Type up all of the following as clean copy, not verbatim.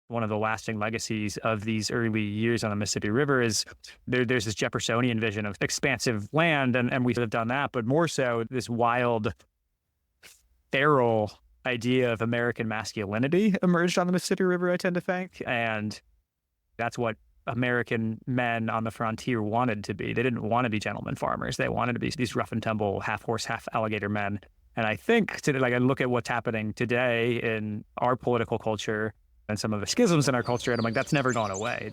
one of the lasting legacies of these early years on the Mississippi River is there's this Jeffersonian vision of expansive land, and we have done that, but more so this wild, feral idea of American masculinity emerged on the Mississippi River, I tend to think. And that's what American men on the frontier wanted to be. They didn't want to be gentlemen farmers. They wanted to be these rough and tumble, half horse, half alligator men. And I think today, I look at what's happening today in our political culture and some of the schisms in our culture, and I'm like, that's never gone away.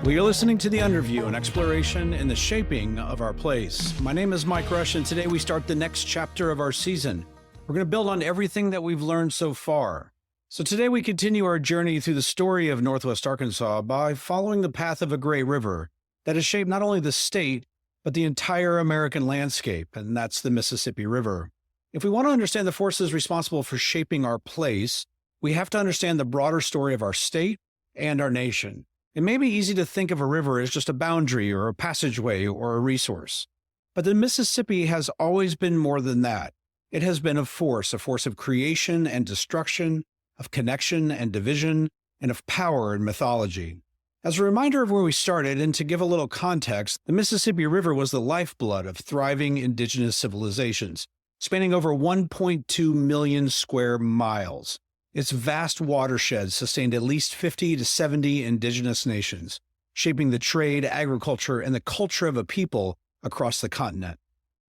We are listening to The Underview, an exploration in the shaping of our place. My name is Mike Rush, and today we start the next chapter of our season. We're going to build on everything that we've learned so far. So today we continue our journey through the story of Northwest Arkansas by following the path of a great river that has shaped not only the state, but the entire American landscape, and that's the Mississippi River. If we want to understand the forces responsible for shaping our place, we have to understand the broader story of our state and our nation. It may be easy to think of a river as just a boundary or a passageway or a resource. But the Mississippi has always been more than that. It has been a force of creation and destruction, of connection and division, and of power and mythology. As a reminder of where we started, and to give a little context, the Mississippi River was the lifeblood of thriving indigenous civilizations, spanning over 1.2 million square miles. Its vast watershed sustained at least 50 to 70 indigenous nations, shaping the trade, agriculture, and the culture of a people across the continent.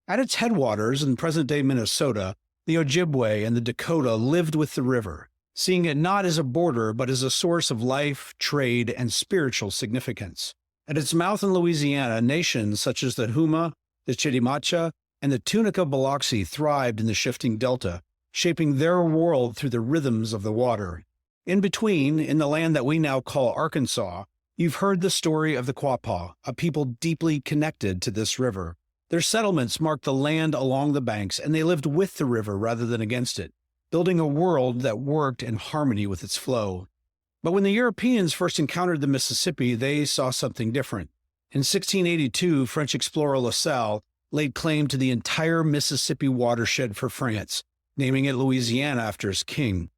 At its headwaters in present-day Minnesota, the Ojibwe and the Dakota lived with the river, seeing it not as a border but as a source of life, trade, and spiritual significance. At its mouth in Louisiana, nations such as the Huma, the Chitimacha, and the Tunica Biloxi thrived in the shifting delta, shaping their world through the rhythms of the water. In between, in the land that we now call Arkansas, you've heard the story of the Quapaw, a people deeply connected to this river. Their settlements marked the land along the banks, and they lived with the river rather than against it, building a world that worked in harmony with its flow. But when the Europeans first encountered the Mississippi, they saw something different. In 1682, French explorer La Salle laid claim to the entire Mississippi watershed for France, naming it Louisiana after his king.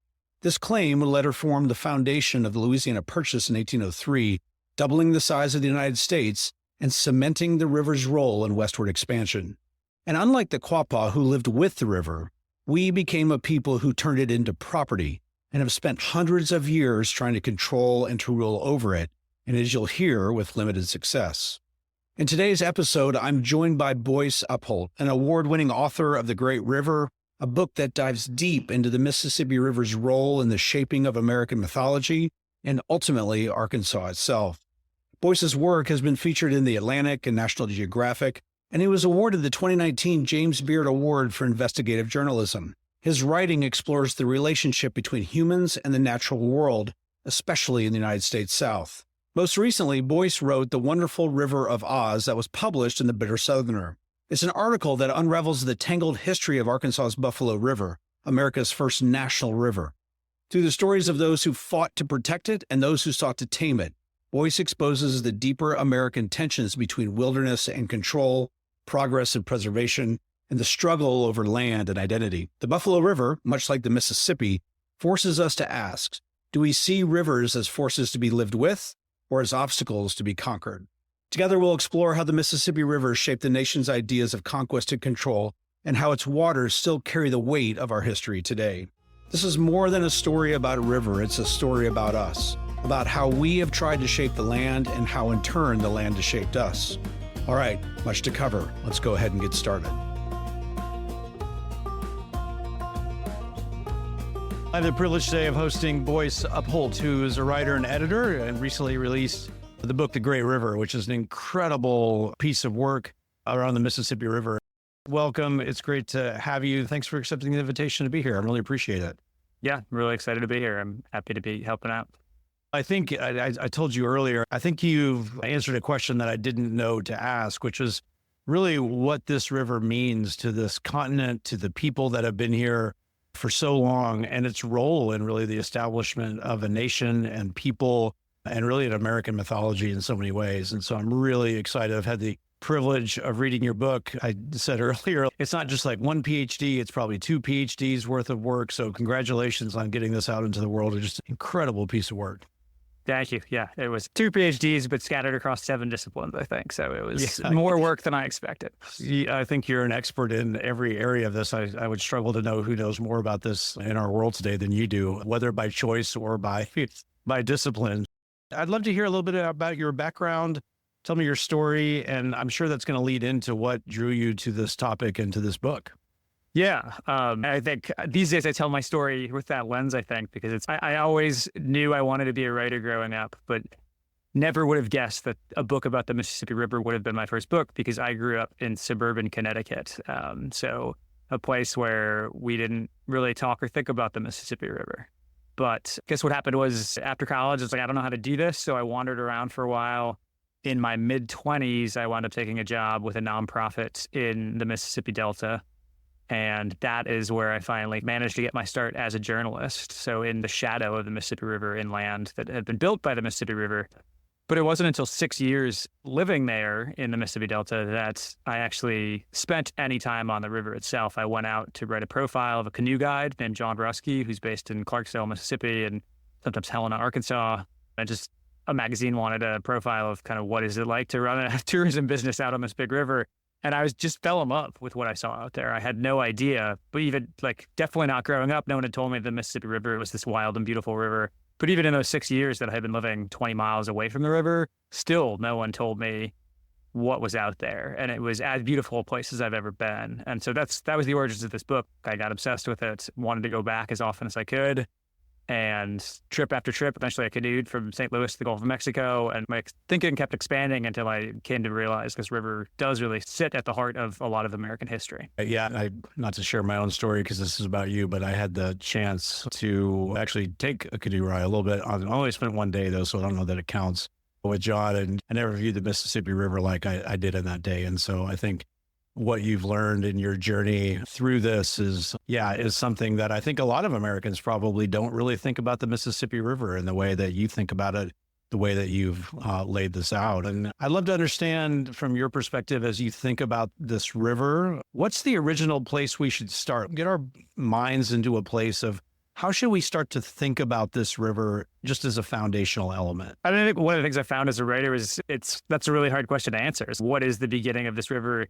This claim would later form the foundation of the Louisiana Purchase in 1803, doubling the size of the United States and cementing the river's role in westward expansion. And unlike the Quapaw who lived with the river, we became a people who turned it into property and have spent hundreds of years trying to control and to rule over it, and as you'll hear, with limited success. In today's episode, I'm joined by Boyce Upholt, an award-winning author of The Great River, a book that dives deep into the Mississippi River's role in the shaping of American mythology and ultimately Arkansas itself. Boyce's work has been featured in The Atlantic and National Geographic, and he was awarded the 2019 James Beard Award for Investigative Journalism. His writing explores the relationship between humans and the natural world, especially in the United States South. Most recently, Boyce wrote The Wonderful River of Oz that was published in The Bitter Southerner. It's an article that unravels the tangled history of Arkansas's Buffalo River, America's first national river. Through the stories of those who fought to protect it and those who sought to tame it, Boyce exposes the deeper American tensions between wilderness and control, progress and preservation, and the struggle over land and identity. The Buffalo River, much like the Mississippi, forces us to ask, do we see rivers as forces to be lived with or as obstacles to be conquered? Together, we'll explore how the Mississippi River shaped the nation's ideas of conquest and control, and how its waters still carry the weight of our history today. This is more than a story about a river, it's a story about us, about how we have tried to shape the land and how in turn the land has shaped us. All right, much to cover. Let's go ahead and get started. I have the privilege today of hosting Boyce Upholt, who is a writer and editor and recently released the book, The Great River, which is an incredible piece of work around the Mississippi River. Welcome. It's great to have you. Thanks for accepting the invitation to be here. I really appreciate it. Yeah, I'm really excited to be here. I'm happy to be helping out. I think I told you earlier, I think you've answered a question that I didn't know to ask, which is really what this river means to this continent, to the people that have been here for so long, and its role in really the establishment of a nation and people, and really in American mythology in so many ways. And so I'm really excited. I've had the privilege of reading your book. I said earlier, it's not just like one PhD, it's probably 2 PhDs worth of work. So congratulations on getting this out into the world. It's just an incredible piece of work. Thank you. Yeah, it was 2 PhDs, but scattered across 7 disciplines, I think. So it was more work than I expected. I think you're an expert in every area of this. I would struggle to know who knows more about this in our world today than you do, whether by choice or by discipline. I'd love to hear a little bit about your background. Tell me your story, and I'm sure that's going to lead into what drew you to this topic and to this book. Yeah, I think these days I tell my story with that lens, I think, because I always knew I wanted to be a writer growing up, but never would have guessed that a book about the Mississippi River would have been my first book, because I grew up in suburban Connecticut. So a place where we didn't really talk or think about the Mississippi River. But I guess what happened was after college, it's like, I don't know how to do this. So I wandered around for a while. In my mid-20s, I wound up taking a job with a nonprofit in the Mississippi Delta. And that is where I finally managed to get my start as a journalist. So in the shadow of the Mississippi River, inland, that had been built by the Mississippi River. But it wasn't until 6 years living there in the Mississippi Delta that I actually spent any time on the river itself. I went out to write a profile of a canoe guide named John Brusky, who's based in Clarksville, Mississippi, and sometimes Helena, Arkansas. And just a magazine wanted a profile of kind of what is it like to run a tourism business out on this big river. And I just fell in love with what I saw out there. I had no idea, but even definitely not growing up, no one had told me the Mississippi River was this wild and beautiful river. But even in those 6 years that I had been living 20 miles away from the river, still no one told me what was out there. And it was as beautiful a place as I've ever been. And so that was the origins of this book. I got obsessed with it, wanted to go back as often as I could. And trip after trip, eventually I canoed from St. Louis to the Gulf of Mexico, and my thinking kept expanding until I came to realize this river does really sit at the heart of a lot of American history. Yeah, not to share my own story because this is about you, but I had the chance to actually take a canoe ride a little bit. I only spent 1 day though, so I don't know that it counts with John, and I never viewed the Mississippi River like I did in that day. And so I think what you've learned in your journey through this is something that I think a lot of Americans probably don't really think about the Mississippi River in the way that you think about it, the way that you've laid this out. And I'd love to understand from your perspective, as you think about this river, what's the original place we should start? Get our minds into a place of how should we start to think about this river just as a foundational element? I think one of the things I found as a writer is that's a really hard question to answer. What is the beginning of this river?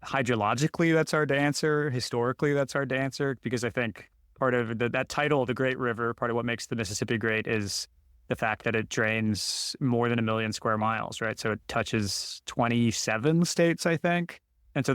Hydrologically, that's hard to answer. Historically, that's hard to answer, because I think part of that title, The Great River, part of what makes the Mississippi great is the fact that it drains more than 1 million square miles, right? So it touches 27 states, I think. And so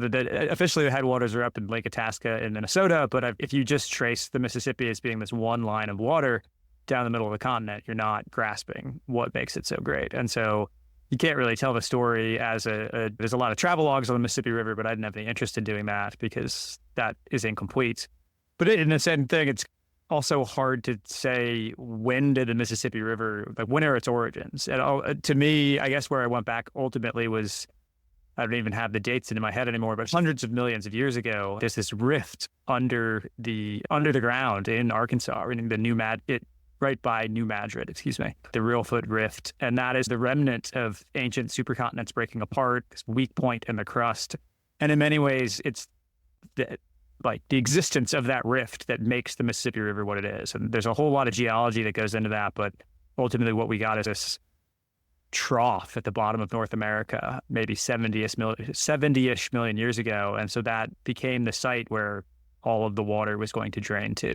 officially the headwaters are up in Lake Itasca in Minnesota, but if you just trace the Mississippi as being this one line of water down the middle of the continent, you're not grasping what makes it so great. And so you can't really tell the story as there's a lot of travelogues on the Mississippi River, but I didn't have any interest in doing that because that is incomplete. But in the same thing, it's also hard to say when did the Mississippi River, when are its origins? And to me, I guess where I went back ultimately was, I don't even have the dates in my head anymore, but hundreds of millions of years ago, there's this rift under the ground in Arkansas, right by New Madrid, the Reelfoot Rift. And that is the remnant of ancient supercontinents breaking apart, this weak point in the crust. And in many ways, it's the existence of that rift that makes the Mississippi River what it is. And there's a whole lot of geology that goes into that, but ultimately what we got is this trough at the bottom of North America, maybe 70-ish million years ago. And so that became the site where all of the water was going to drain to.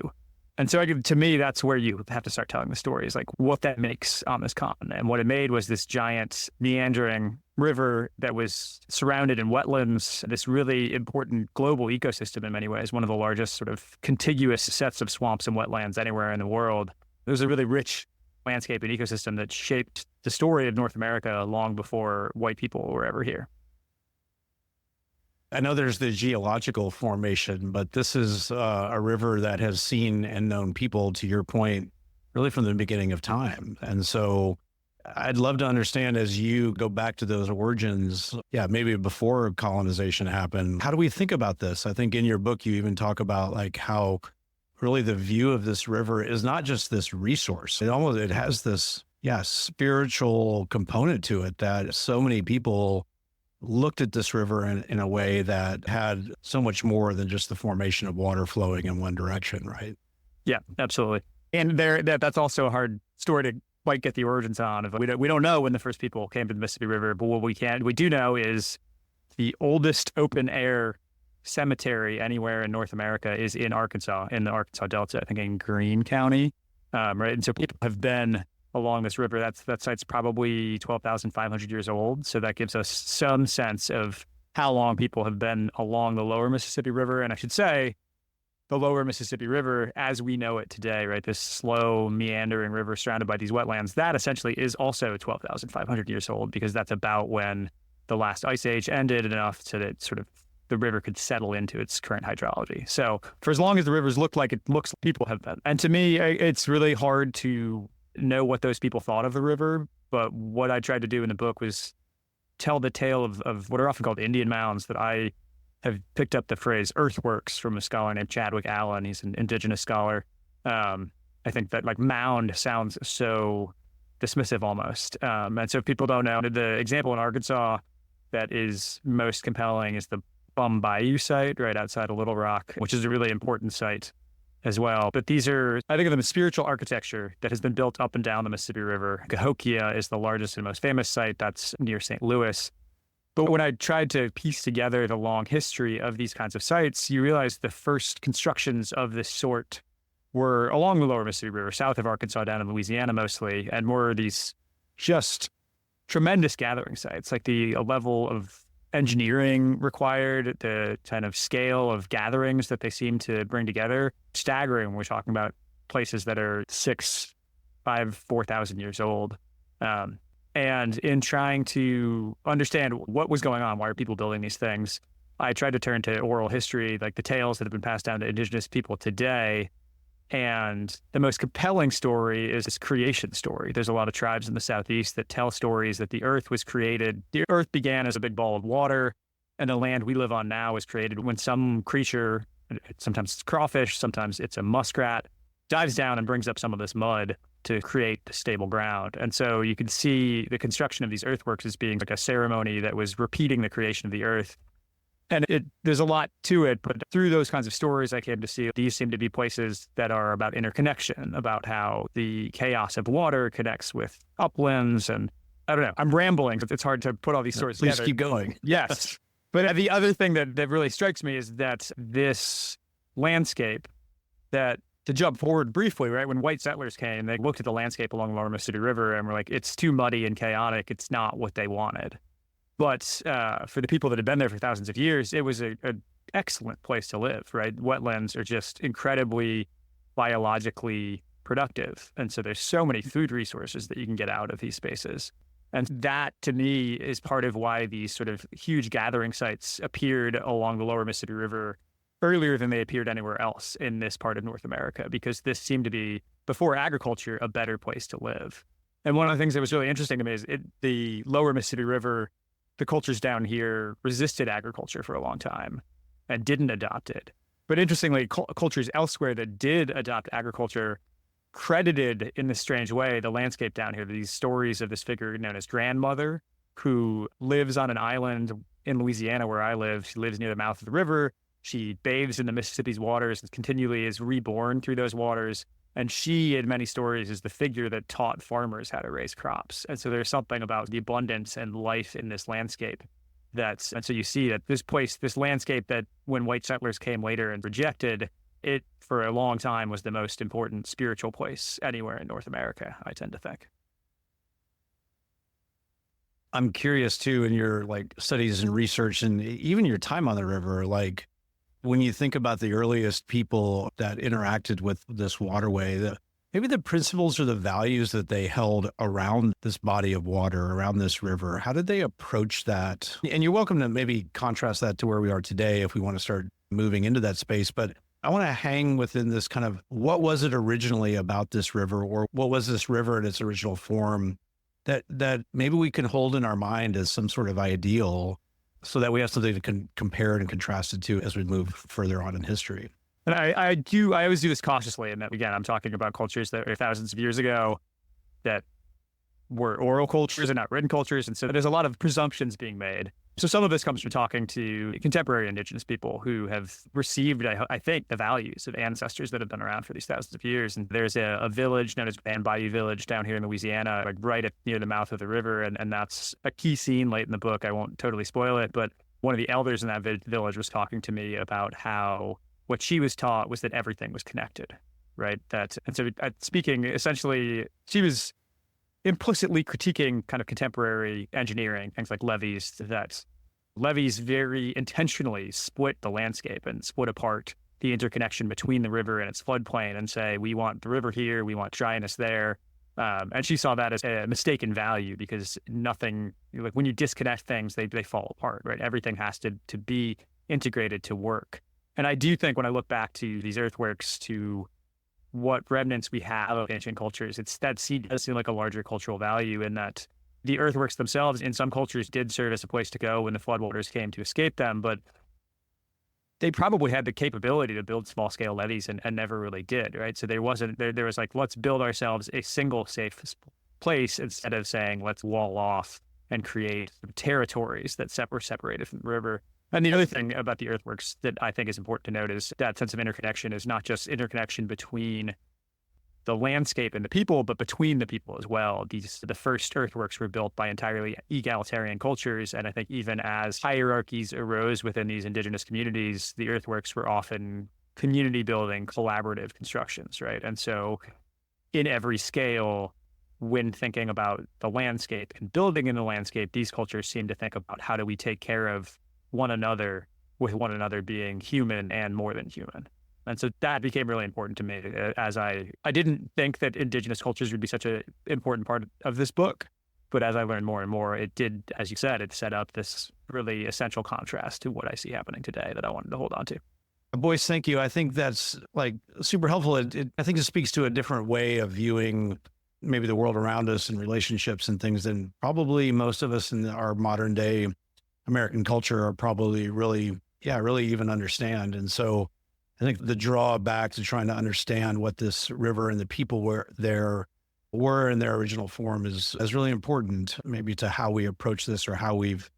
And so to me, that's where you have to start telling the stories, like what that makes on this continent. And what it made was this giant meandering river that was surrounded in wetlands, this really important global ecosystem in many ways, one of the largest sort of contiguous sets of swamps and wetlands anywhere in the world. It was a really rich landscape and ecosystem that shaped the story of North America long before white people were ever here. I know there's the geological formation, but this is a river that has seen and known people, to your point, really from the beginning of time. And so I'd love to understand, as you go back to those origins, maybe before colonization happened, how do we think about this? I think in your book, you even talk about like how really the view of this river is not just this resource. It has this, spiritual component to it, that so many people looked at this river in a way that had so much more than just the formation of water flowing in one direction, right? Yeah, absolutely. And that's also a hard story to quite get the origins on. We don't know when the first people came to the Mississippi River, but what we do know is the oldest open air cemetery anywhere in North America is in Arkansas, in the Arkansas Delta, I think in Greene County, right? And so people have been along this river. That site's probably 12,500 years old. So that gives us some sense of how long people have been along the lower Mississippi River. And I should say, the lower Mississippi River, as we know it today, right, this slow meandering river surrounded by these wetlands, that essentially is also 12,500 years old, because that's about when the last ice age ended, enough so that sort of the river could settle into its current hydrology. So for as long as the rivers look like it looks, people have been. And to me, it's really hard to know what those people thought of the river. But what I tried to do in the book was tell the tale of what are often called Indian mounds. That I have picked up the phrase earthworks from a scholar named Chadwick Allen. He's an indigenous scholar. I think that like mound sounds so dismissive almost. And so if people don't know, the example in Arkansas that is most compelling is the Bum Bayou site right outside of Little Rock, which is a really important site as well. But these are, I think of them as spiritual architecture that has been built up and down the Mississippi River. Cahokia is the largest and most famous site. That's near St. Louis. But when I tried to piece together the long history of these kinds of sites, you realize the first constructions of this sort were along the lower Mississippi River, south of Arkansas, down in Louisiana mostly, and were these just tremendous gathering sites, like the level of engineering required, the kind of scale of gatherings that they seem to bring together, staggering when we're talking about places that are 4,000 years old. And in trying to understand what was going on, why are people building these things, I tried to turn to oral history, like the tales that have been passed down to indigenous people today. And the most compelling story is this creation story. There's a lot of tribes in the Southeast that tell stories that the earth was created. The earth began as a big ball of water, and the land we live on now was created when some creature, sometimes it's crawfish, sometimes it's a muskrat, dives down and brings up some of this mud to create the stable ground. And so you can see the construction of these earthworks as being like a ceremony that was repeating the creation of the earth. And there's a lot to it, but through those kinds of stories, I came to see these seem to be places that are about interconnection, about how the chaos of water connects with uplands. And I don't know, I'm rambling. It's hard to put all these stories together. Please keep going. Yes. But the other thing that really strikes me is that this landscape, that to jump forward briefly, right, when white settlers came, they looked at the landscape along the lower Mississippi River and were like, it's too muddy and chaotic. It's not what they wanted. But for the people that had been there for thousands of years, it was an excellent place to live, right? Wetlands are just incredibly biologically productive. And so there's so many food resources that you can get out of these spaces. And that, to me, is part of why these sort of huge gathering sites appeared along the lower Mississippi River earlier than they appeared anywhere else in this part of North America, because this seemed to be, before agriculture, a better place to live. And one of the things that was really interesting to me is the lower Mississippi River, the cultures down here resisted agriculture for a long time and didn't adopt it. But interestingly, cultures elsewhere that did adopt agriculture credited in this strange way the landscape down here. These stories of this figure known as Grandmother, who lives on an island in Louisiana where I live. She lives near the mouth of the river. She bathes in the Mississippi's waters and continually is reborn through those waters. And she, in many stories, is the figure that taught farmers how to raise crops. And so there's something about the abundance and life in this landscape. And so you see that this place, this landscape that when white settlers came later and rejected, it for a long time was the most important spiritual place anywhere in North America, I tend to think. I'm curious too, in your studies and research and even your time on the river, when you think about the earliest people that interacted with this waterway, maybe the principles or the values that they held around this body of water, around this river. How did they approach that? And you're welcome to maybe contrast that to where we are today if we want to start moving into that space. But I want to hang within this kind of, what was it originally about this river, or what was this river in its original form that maybe we can hold in our mind as some sort of ideal, so that we have something to compare it and contrast it to as we move further on in history. And I always do this cautiously. And that, again, I'm talking about cultures that are thousands of years ago that were oral cultures and not written cultures. And so there's a lot of presumptions being made. So some of this comes from talking to contemporary indigenous people who have received, I think, the values of ancestors that have been around for these thousands of years. And there's a village known as Bayou Village down here in Louisiana, like right near the mouth of the river. And that's a key scene late in the book. I won't totally spoil it, but one of the elders in that village was talking to me about how what she was taught was that everything was connected, right? And so speaking, essentially, she was implicitly critiquing kind of contemporary engineering, things like levees, that levees very intentionally split the landscape and split apart the interconnection between the river and its floodplain and say, we want the river here, we want dryness there. And she saw that as a mistaken value, because nothing, like when you disconnect things, they fall apart, right? Everything has to be integrated to work. And I do think when I look back to these earthworks, to what remnants we have of ancient cultures, that does seem like a larger cultural value, in that the earthworks themselves in some cultures did serve as a place to go when the floodwaters came to escape them, but they probably had the capability to build small scale levees and never really did, right? So there was like, let's build ourselves a single safe place instead of saying, let's wall off and create territories that were separated from the river. And the other thing about the earthworks that I think is important to note is that sense of interconnection is not just interconnection between the landscape and the people, but between the people as well. The first earthworks were built by entirely egalitarian cultures. And I think even as hierarchies arose within these indigenous communities, the earthworks were often community building, collaborative constructions, right? And so in every scale, when thinking about the landscape and building in the landscape, these cultures seem to think about how do we take care of one another, with one another being human and more than human. And so that became really important to me, as I didn't think that indigenous cultures would be such an important part of this book. But as I learned more and more, it did, as you said, it set up this really essential contrast to what I see happening today that I wanted to hold on to. Boyce, thank you. I think that's like super helpful. I think it speaks to a different way of viewing maybe the world around us and relationships and things than probably most of us in our modern day American culture are probably really even understand. And so I think the drawback to trying to understand what this river and the people were in their original form is really important, maybe to how we approach this or how we've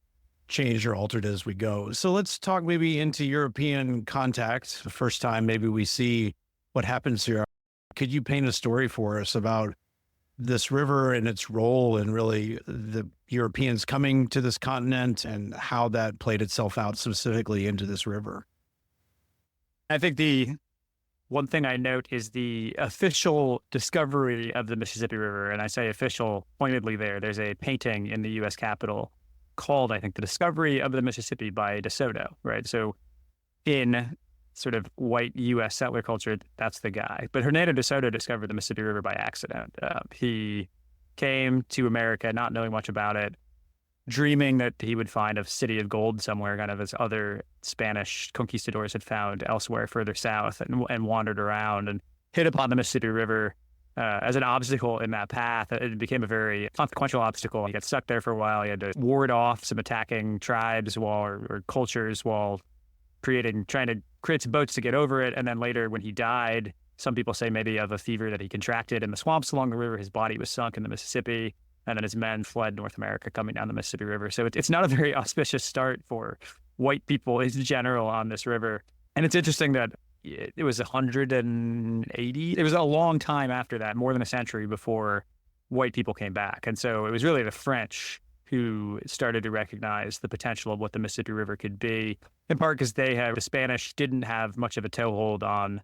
changed or altered as we go. So let's talk maybe into European contact. The first time maybe we see what happens here. Could you paint a story for us about this river and its role and really the Europeans coming to this continent and how that played itself out specifically into this river? I think the one thing I note is the official discovery of the Mississippi River. And I say official pointedly there. There's a painting in the U.S. Capitol called, I think, The Discovery of the Mississippi by DeSoto, right? So in sort of white U.S. settler culture, that's the guy. But Hernando DeSoto discovered the Mississippi River by accident. He came to America not knowing much about it, dreaming that he would find a city of gold somewhere, kind of as other Spanish conquistadors had found elsewhere further south, and wandered around and hit upon the Mississippi River as an obstacle in that path. It became a very consequential obstacle. He got stuck there for a while. He had to ward off some attacking tribes or cultures while trying to create some boats to get over it. And then later when he died, some people say maybe of a fever that he contracted in the swamps along the river, his body was sunk in the Mississippi, and then his men fled North America coming down the Mississippi River. So it's not a very auspicious start for white people in general on this river. And it's interesting that it was 180. It was a long time after that, more than a century before white people came back. And so it was really the French who started to recognize the potential of what the Mississippi River could be, in part because the Spanish didn't have much of a toehold on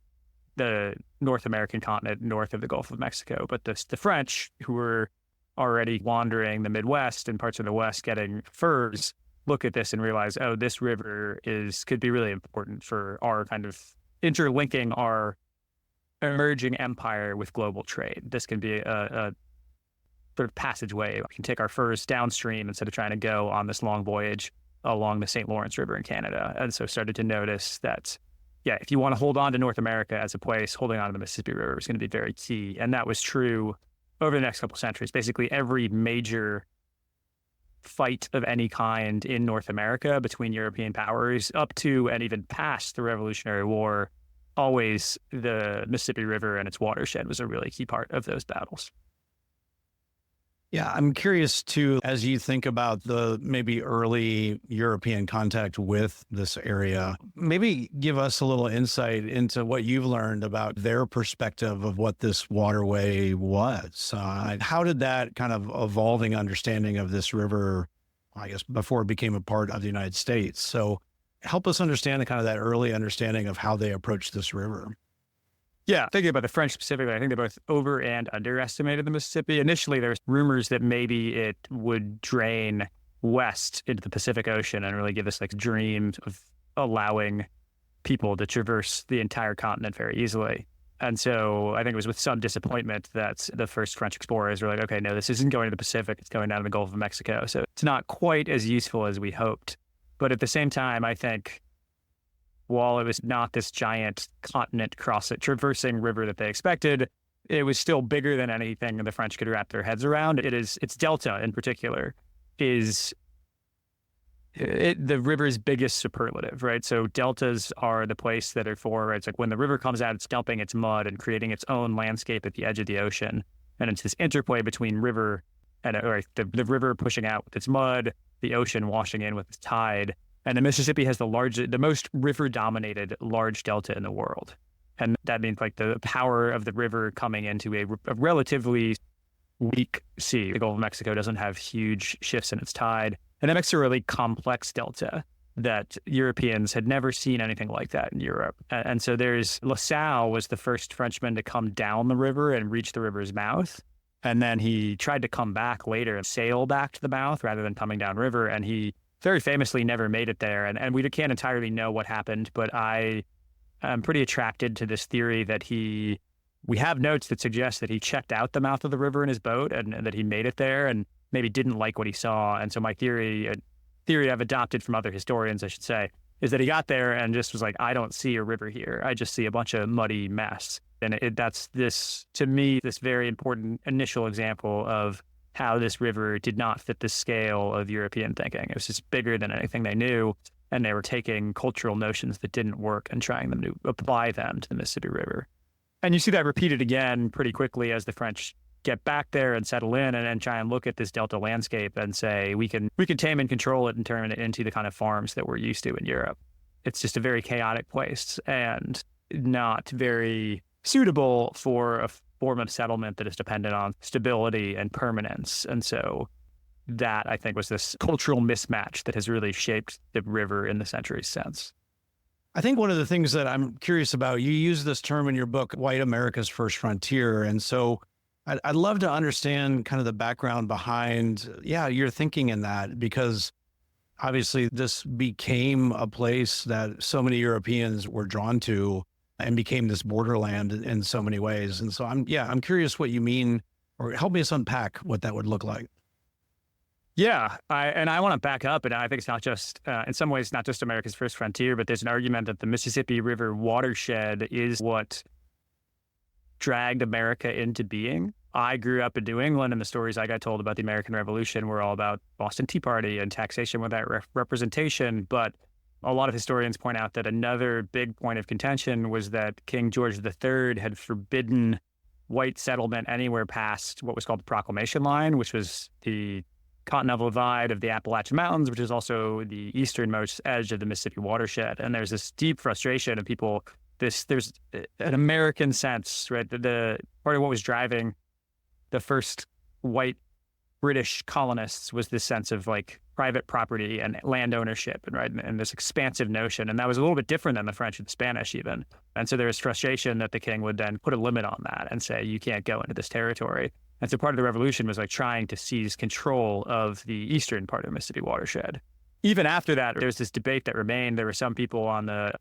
the North American continent north of the Gulf of Mexico. But the French, who were already wandering the Midwest and parts of the West getting furs, look at this and realize, oh, this river could be really important for our kind of interlinking our emerging empire with global trade. This can be a sort of passageway. We can take our furs downstream instead of trying to go on this long voyage along the St. Lawrence River in Canada. And so started to notice that, yeah, if you want to hold on to North America as a place, holding on to the Mississippi River is going to be very key. And that was true over the next couple of centuries. Basically, every major fight of any kind in North America between European powers up to and even past the Revolutionary War, always the Mississippi River and its watershed was a really key part of those battles. Yeah, I'm curious too, as you think about the maybe early European contact with this area, maybe give us a little insight into what you've learned about their perspective of what this waterway was. How did that kind of evolving understanding of this river, I guess, before it became a part of the United States? So help us understand the kind of that early understanding of how they approached this river. Yeah, thinking about the French specifically, I think they both over and underestimated the Mississippi. Initially, there was rumors that maybe it would drain west into the Pacific Ocean and really give us like dreams of allowing people to traverse the entire continent very easily. And so I think it was with some disappointment that the first French explorers were like, okay, no, this isn't going to the Pacific, it's going down to the Gulf of Mexico. So it's not quite as useful as we hoped. But at the same time, I think while it was not this giant continent traversing river that they expected, it was still bigger than anything the French could wrap their heads around. Its delta in particular is the river's biggest superlative, right? So deltas are the place that are for, right? It's like when the river comes out, it's dumping its mud and creating its own landscape at the edge of the ocean. And it's this interplay between river and the river pushing out with its mud, the ocean washing in with its tide. And the Mississippi has the most river-dominated large delta in the world. And that means like the power of the river coming into a relatively weak sea. The Gulf of Mexico doesn't have huge shifts in its tide. And that makes a really complex delta that Europeans had never seen anything like that in Europe. And so La Salle was the first Frenchman to come down the river and reach the river's mouth. And then he tried to come back later and sail back to the mouth rather than coming downriver. And he very famously never made it there. And we can't entirely know what happened, but I am pretty attracted to this theory that we have notes that suggest that he checked out the mouth of the river in his boat and that he made it there and maybe didn't like what he saw. And so my theory I've adopted from other historians, I should say, is that he got there and just was like, I don't see a river here. I just see a bunch of muddy mess. And that's this, to me, this very important initial example of how this river did not fit the scale of European thinking. It was just bigger than anything they knew, and they were taking cultural notions that didn't work and trying them to apply them to the Mississippi River. And you see that repeated again pretty quickly as the French get back there and settle in and try and look at this delta landscape and say, we can tame and control it and turn it into the kind of farms that we're used to in Europe. It's just a very chaotic place and not very suitable for a form of settlement that is dependent on stability and permanence. And so that, I think, was this cultural mismatch that has really shaped the river in the centuries since. I think one of the things that I'm curious about, you use this term in your book, White America's First Frontier. And so I'd love to understand kind of the background behind, your thinking in that, because obviously this became a place that so many Europeans were drawn to and became this borderland in so many ways. And so I'm curious what you mean, or help us unpack what that would look like. Yeah, I want to back up, and I think it's not just, in some ways, not just America's first frontier, but there's an argument that the Mississippi River watershed is what dragged America into being. I grew up in New England, and the stories I got told about the American Revolution were all about Boston Tea Party and taxation without representation. But a lot of historians point out that another big point of contention was that King George III had forbidden white settlement anywhere past what was called the Proclamation Line, which was the continental divide of the Appalachian Mountains, which is also the easternmost edge of the Mississippi watershed. And there's this deep frustration of people. There's an American sense, right? The part of what was driving the first white British colonists was this sense of like private property and land ownership, and this expansive notion. And that was a little bit different than the French and Spanish even. And so there was frustration that the king would then put a limit on that and say, you can't go into this territory. And so part of the revolution was like trying to seize control of the eastern part of the Mississippi watershed. even after that, there's this debate that remained. There were some people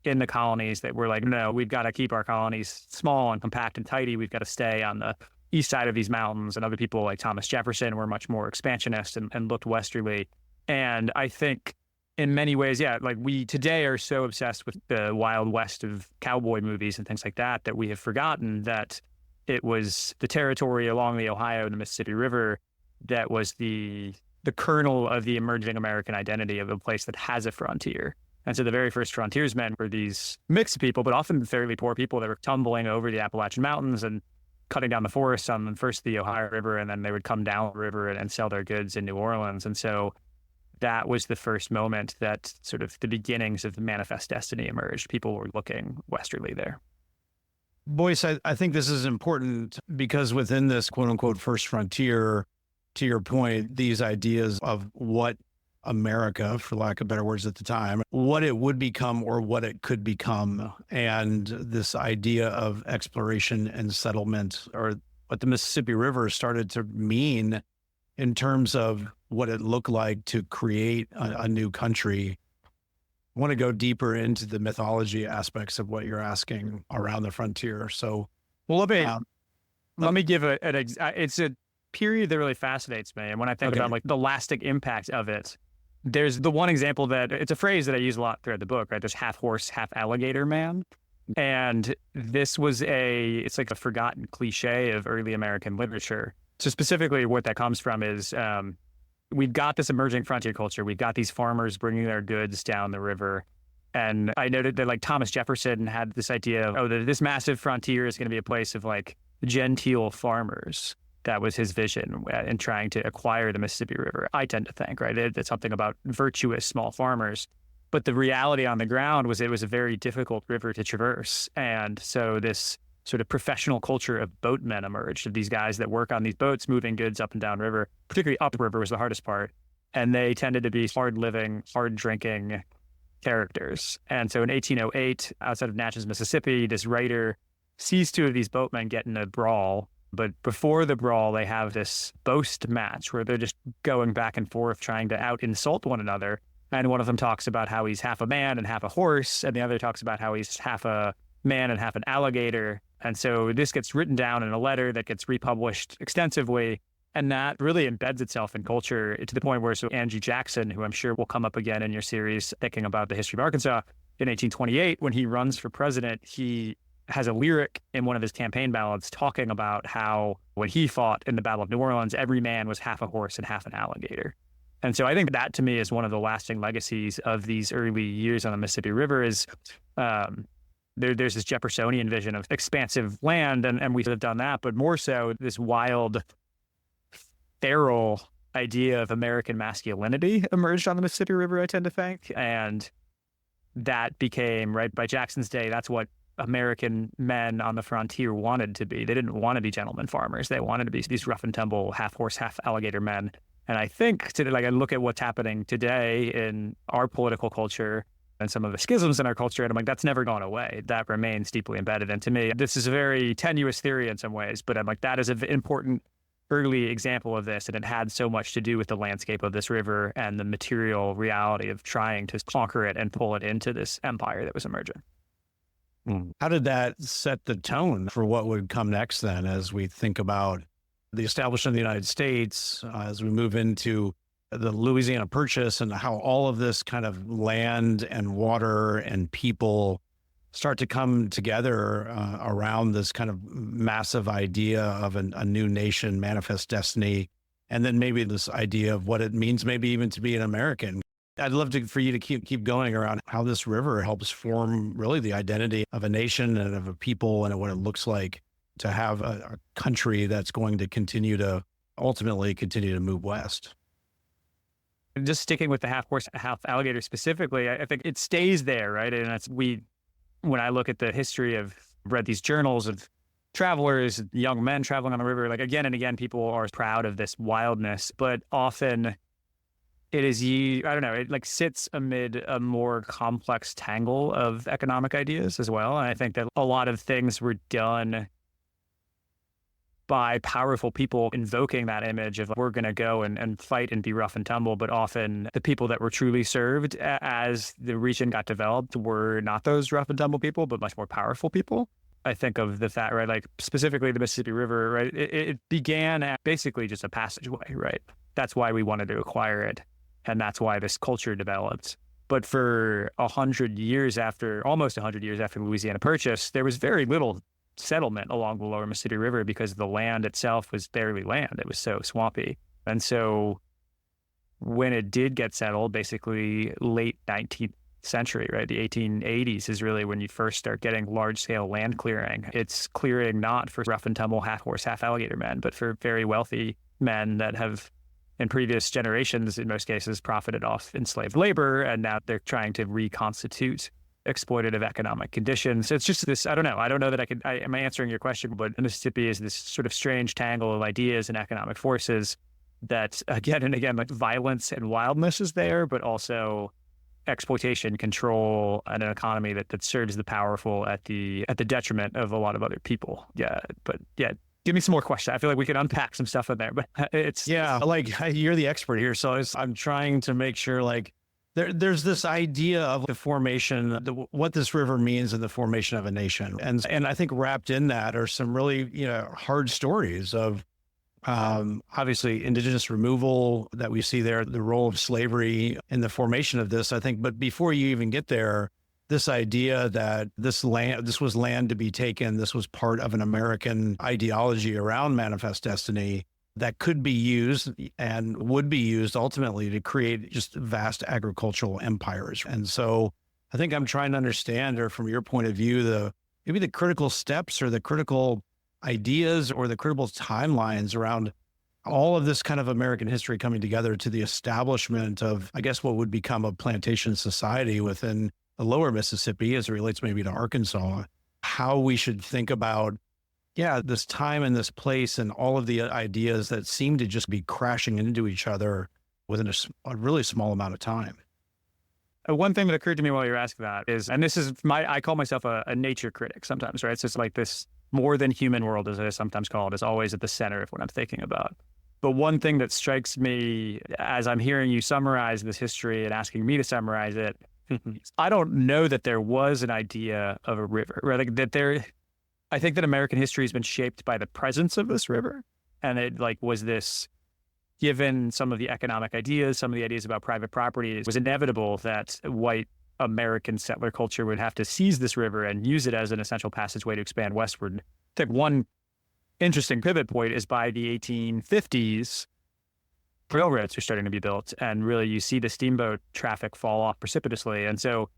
in the colonies that were like, no, we've got to keep our colonies small and compact and tidy. We've got to stay on the east side of these mountains. And other people like Thomas Jefferson were much more expansionist and looked westerly. And I think in many ways, yeah, like we today are so obsessed with the Wild West of cowboy movies and things like that, that we have forgotten that it was the territory along the Ohio and the Mississippi River that was the kernel of the emerging American identity of a place that has a frontier. And so the very first frontiersmen were these mixed people, but often fairly poor people that were tumbling over the Appalachian Mountains and cutting down the forests on first the Ohio River, and then they would come down the river and sell their goods in New Orleans. And so that was the first moment that sort of the beginnings of the manifest destiny emerged. People were looking westerly there. Boyce, I think this is important because within this quote unquote first frontier, to your point, these ideas of what America, for lack of better words at the time, what it would become or what it could become, and this idea of exploration and settlement, or what the Mississippi River started to mean in terms of what it looked like to create a new country. I want to go deeper into the mythology aspects of what you're asking around the frontier. So, well, let me give it's a period that really fascinates me. And when I think about like the lasting impact of it, there's the one example that it's a phrase that I use a lot throughout the book, right? There's half horse, half alligator man. And this was it's like a forgotten cliche of early American literature. So specifically what that comes from is, we've got this emerging frontier culture. We've got these farmers bringing their goods down the river. And I noted that like Thomas Jefferson had this idea of, this massive frontier is going to be a place of like genteel farmers. That was his vision in trying to acquire the Mississippi River. I tend to think, right? It's something about virtuous small farmers. But the reality on the ground was it was a very difficult river to traverse. And so this sort of professional culture of boatmen emerged, of these guys that work on these boats, moving goods up and down river, particularly upriver was the hardest part. And they tended to be hard living, hard drinking characters. And so in 1808, outside of Natchez, Mississippi, this writer sees two of these boatmen get in a brawl. But before the brawl, they have this boast match where they're just going back and forth trying to out insult one another. And one of them talks about how he's half a man and half a horse. And the other talks about how he's half a man and half an alligator. And so this gets written down in a letter that gets republished extensively. And that really embeds itself in culture to the point where Andrew Jackson, who I'm sure will come up again in your series, thinking about the history of Arkansas, in 1828, when he runs for president, he has a lyric in one of his campaign ballads talking about how when he fought in the Battle of New Orleans, every man was half a horse and half an alligator. And so I think that to me is one of the lasting legacies of these early years on the Mississippi River is there's this Jeffersonian vision of expansive land, and we have done that, but more so this wild, feral idea of American masculinity emerged on the Mississippi River, I tend to think. And that became, right, by Jackson's day, that's what American men on the frontier wanted to be. They didn't want to be gentlemen farmers. They wanted to be these rough and tumble, half horse, half alligator men. And I think today, like I look at what's happening today in our political culture and some of the schisms in our culture, and I'm like, that's never gone away. That remains deeply embedded. And to me, this is a very tenuous theory in some ways, but I'm like, that is an important early example of this. And it had so much to do with the landscape of this river and the material reality of trying to conquer it and pull it into this empire that was emerging. How did that set the tone for what would come next then, as we think about the establishment of the United States, as we move into the Louisiana Purchase, and how all of this kind of land and water and people start to come together around this kind of massive idea of a new nation, manifest destiny, and then maybe this idea of what it means maybe even to be an American. I'd love for you to keep going around how this river helps form really the identity of a nation and of a people, and what it looks like to have a country that's going to ultimately continue to move west. Just sticking with the half horse, half alligator specifically, I think it stays there, right? And when I look at the history of, read these journals of travelers, young men traveling on the river, like again and again, people are proud of this wildness, but often it is, I don't know, it like sits amid a more complex tangle of economic ideas as well. And I think that a lot of things were done by powerful people invoking that image of we're going to go and fight and be rough and tumble. But often the people that were truly served as the region got developed were not those rough and tumble people, but much more powerful people. I think of the fact, right, like specifically the Mississippi River, right, it began as basically just a passageway, right? That's why we wanted to acquire it. And that's why this culture developed. But for almost 100 years after the Louisiana Purchase, there was very little settlement along the lower Mississippi River because the land itself was barely land. It was so swampy. And so when it did get settled, basically late 19th century, right? The 1880s is really when you first start getting large-scale land clearing. It's clearing not for rough and tumble half-horse, half-alligator men, but for very wealthy men that have, in previous generations, in most cases, profited off enslaved labor, and now they're trying to reconstitute exploitative economic conditions. It's just this, I don't know that am I answering your question, but Mississippi is this sort of strange tangle of ideas and economic forces that again and again, like violence and wildness is there, but also exploitation, control, and an economy that serves the powerful at the detriment of a lot of other people. Give me some more questions. I feel like we can unpack some stuff in there, but like you're the expert here. So I'm trying to make sure like there's this idea of the formation, what this river means in the formation of a nation. And I think wrapped in that are some really, hard stories of obviously indigenous removal that we see there, the role of slavery in the formation of this, I think. But before you even get there, this idea that this was land to be taken, this was part of an American ideology around manifest destiny that could be used and would be used ultimately to create just vast agricultural empires. And so I think I'm trying to understand, or from your point of view, maybe the critical steps or the critical ideas or the critical timelines around all of this kind of American history coming together to the establishment of, I guess, what would become a plantation society within the lower Mississippi as it relates maybe to Arkansas, how we should think about, this time and this place and all of the ideas that seem to just be crashing into each other within a really small amount of time. One thing that occurred to me while you were asking that is, and this is I call myself a nature critic sometimes, right? So it's like this more than human world, as I sometimes call it, is always at the center of what I'm thinking about. But one thing that strikes me as I'm hearing you summarize this history and asking me to summarize it, I don't know that there was an idea of a river, right? I think that American history has been shaped by the presence of this river. And it was this, given some of the economic ideas, some of the ideas about private property, it was inevitable that white American settler culture would have to seize this river and use it as an essential passageway to expand westward. I think one interesting pivot point is by the 1850s, railroads are starting to be built, and really you see the steamboat traffic fall off precipitously. And so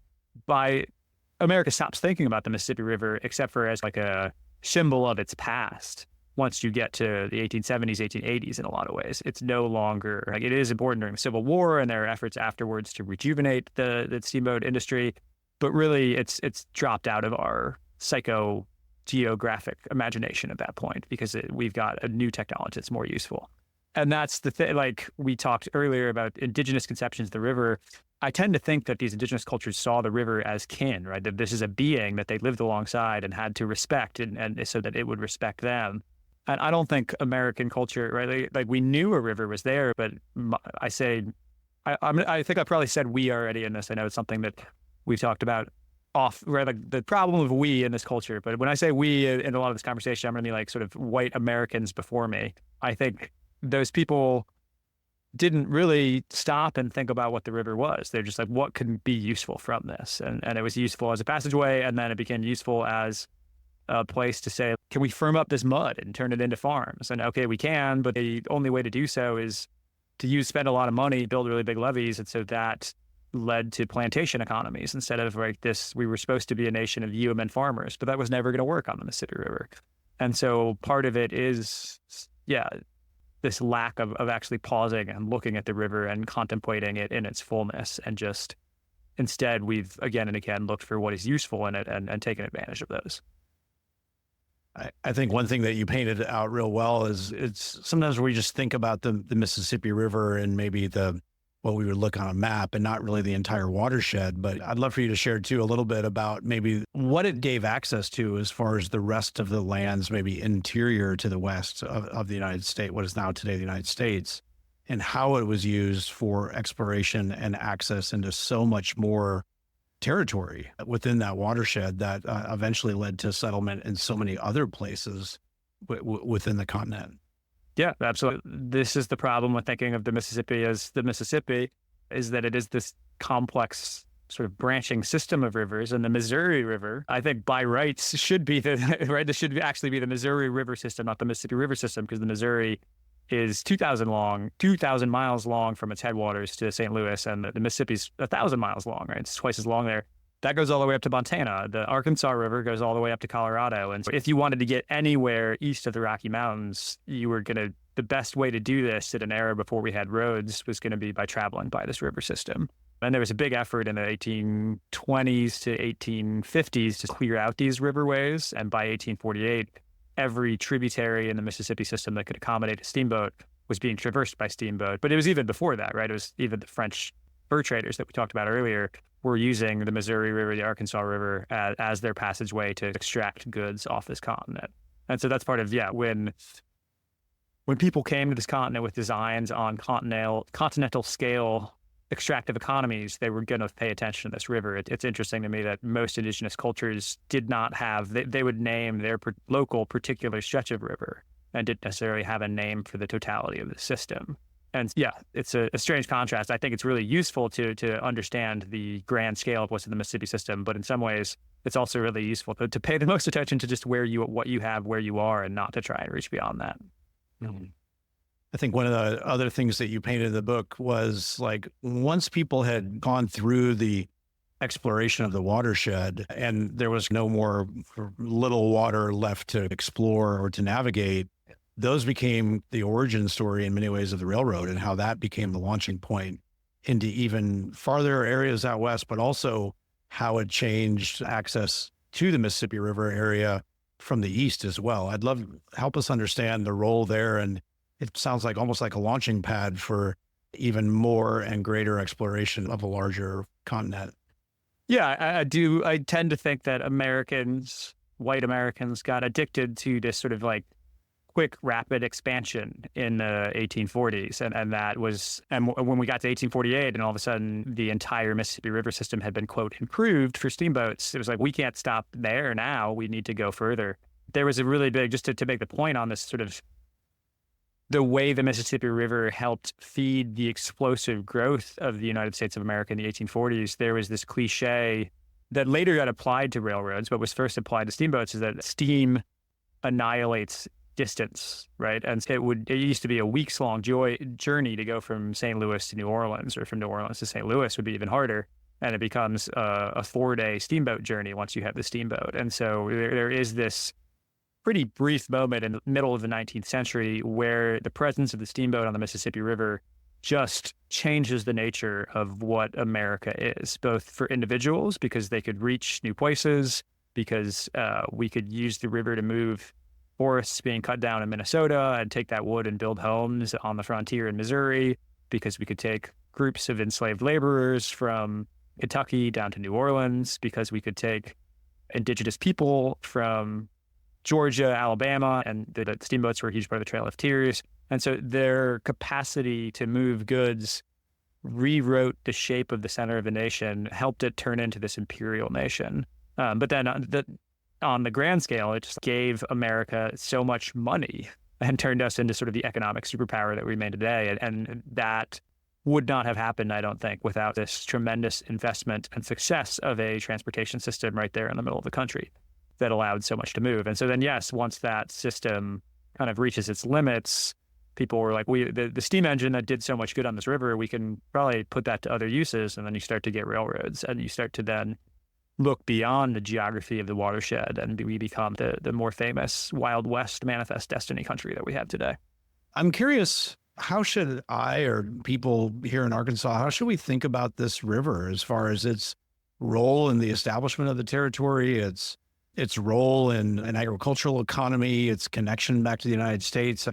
America stops thinking about the Mississippi River except for as like a symbol of its past. Once you get to the 1870s, 1880s, in a lot of ways, it's no longer, it is important during the Civil War, and there are efforts afterwards to rejuvenate the steamboat industry, but really it's dropped out of our psychogeographic imagination at that point because we've got a new technology that's more useful. And that's the thing, like we talked earlier about indigenous conceptions of the river. I tend to think that these indigenous cultures saw the river as kin, right? That this is a being that they lived alongside and had to respect, and so that it would respect them. And I don't think American culture, right? Like we knew a river was there, but I think I probably said we already in this. I know it's something that we've talked about right? Like the problem of we in this culture. But when I say we in a lot of this conversation, I'm going to be like sort of white Americans before me. I think those people didn't really stop and think about what the river was. They're just like, what could be useful from this? And it was useful as a passageway, and then it became useful as a place to say, can we firm up this mud and turn it into farms? And okay, we can, but the only way to do so is to spend a lot of money, build really big levees. And so that led to plantation economies instead of like this, we were supposed to be a nation of yeoman farmers, but that was never going to work on the Mississippi River. And so part of it is, this lack of actually pausing and looking at the river and contemplating it in its fullness. And just instead, we've again and again looked for what is useful in it and taken advantage of those. I think one thing that you painted out real well is it's sometimes we just think about the Mississippi River and maybe the what we would look on a map and not really the entire watershed. But I'd love for you to share too a little bit about maybe what it gave access to as far as the rest of the lands, maybe interior to the west of the United States, what is now today the United States, and how it was used for exploration and access into so much more territory within that watershed that eventually led to settlement in so many other places within the continent. Yeah, absolutely. This is the problem with thinking of the Mississippi as the Mississippi, is that it is this complex sort of branching system of rivers. And the Missouri River, I think by rights should be right. This should actually be the Missouri River system, not the Mississippi River system, because the Missouri is 2,000 miles long from its headwaters to St. Louis, and the Mississippi's 1,000 miles long, right? It's twice as long there. That goes all the way up to Montana. The Arkansas River goes all the way up to Colorado. And so if you wanted to get anywhere east of the Rocky Mountains, the best way to do this at an era before we had roads was going to be by traveling by this river system. And there was a big effort in the 1820s to 1850s to clear out these riverways. And by 1848, every tributary in the Mississippi system that could accommodate a steamboat was being traversed by steamboat. But it was even before that, right? It was even the French fur traders that we talked about earlier were using the Missouri River, the Arkansas River as their passageway to extract goods off this continent. And so that's part of, when people came to this continent with designs on continental scale extractive economies, they were going to pay attention to this river. It's interesting to me that most indigenous cultures did not have, they would name their local particular stretch of river and didn't necessarily have a name for the totality of the system. And it's a strange contrast. I think it's really useful to understand the grand scale of what's in the Mississippi system, but in some ways, it's also really useful to pay the most attention to just what you have, where you are, and not to try and reach beyond that. Mm-hmm. I think one of the other things that you painted in the book was like once people had gone through the exploration of the watershed and there was no more little water left to explore or to navigate, those became the origin story in many ways of the railroad and how that became the launching point into even farther areas out west, but also how it changed access to the Mississippi River area from the east as well. I'd love to help us understand the role there. And it sounds like almost like a launching pad for even more and greater exploration of a larger continent. Yeah, I do. I tend to think that white Americans got addicted to this sort of like quick, rapid expansion in the 1840s. And when we got to 1848 and all of a sudden the entire Mississippi River system had been, quote, improved for steamboats, it was like, we can't stop there now. We need to go further. There was a really big, just to make the point on this sort of the way the Mississippi River helped feed the explosive growth of the United States of America in the 1840s, there was this cliche that later got applied to railroads, but was first applied to steamboats, is that steam annihilates distance, right? And it used to be a weeks-long journey to go from St. Louis to New Orleans, or from New Orleans to St. Louis would be even harder. And it becomes a 4-day steamboat journey once you have the steamboat. And so there is this pretty brief moment in the middle of the 19th century where the presence of the steamboat on the Mississippi River just changes the nature of what America is, both for individuals, because they could reach new places, because we could use the river to move forests being cut down in Minnesota and take that wood and build homes on the frontier in Missouri, because we could take groups of enslaved laborers from Kentucky down to New Orleans, because we could take indigenous people from Georgia, Alabama, and the steamboats were a huge part of the Trail of Tears. And so their capacity to move goods rewrote the shape of the center of the nation, helped it turn into this imperial nation. But then on the grand scale, it just gave America so much money and turned us into sort of the economic superpower that we made today. And that would not have happened, I don't think, without this tremendous investment and success of a transportation system right there in the middle of the country that allowed so much to move. And so then, yes, once that system kind of reaches its limits, people were like, the steam engine that did so much good on this river, we can probably put that to other uses. And then you start to get railroads, and you start to then look beyond the geography of the watershed, and we become the more famous Wild West manifest destiny country that we have today. I'm curious, how should I, or people here in Arkansas, how should we think about this river as far as its role in the establishment of the territory, its role in an agricultural economy, its connection back to the United States?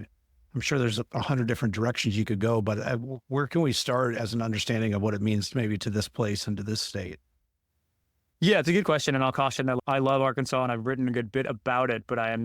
I'm sure there's 100 different directions you could go, but where can we start as an understanding of what it means maybe to this place and to this state? Yeah, it's a good question. And I'll caution that I love Arkansas and I've written a good bit about it, but I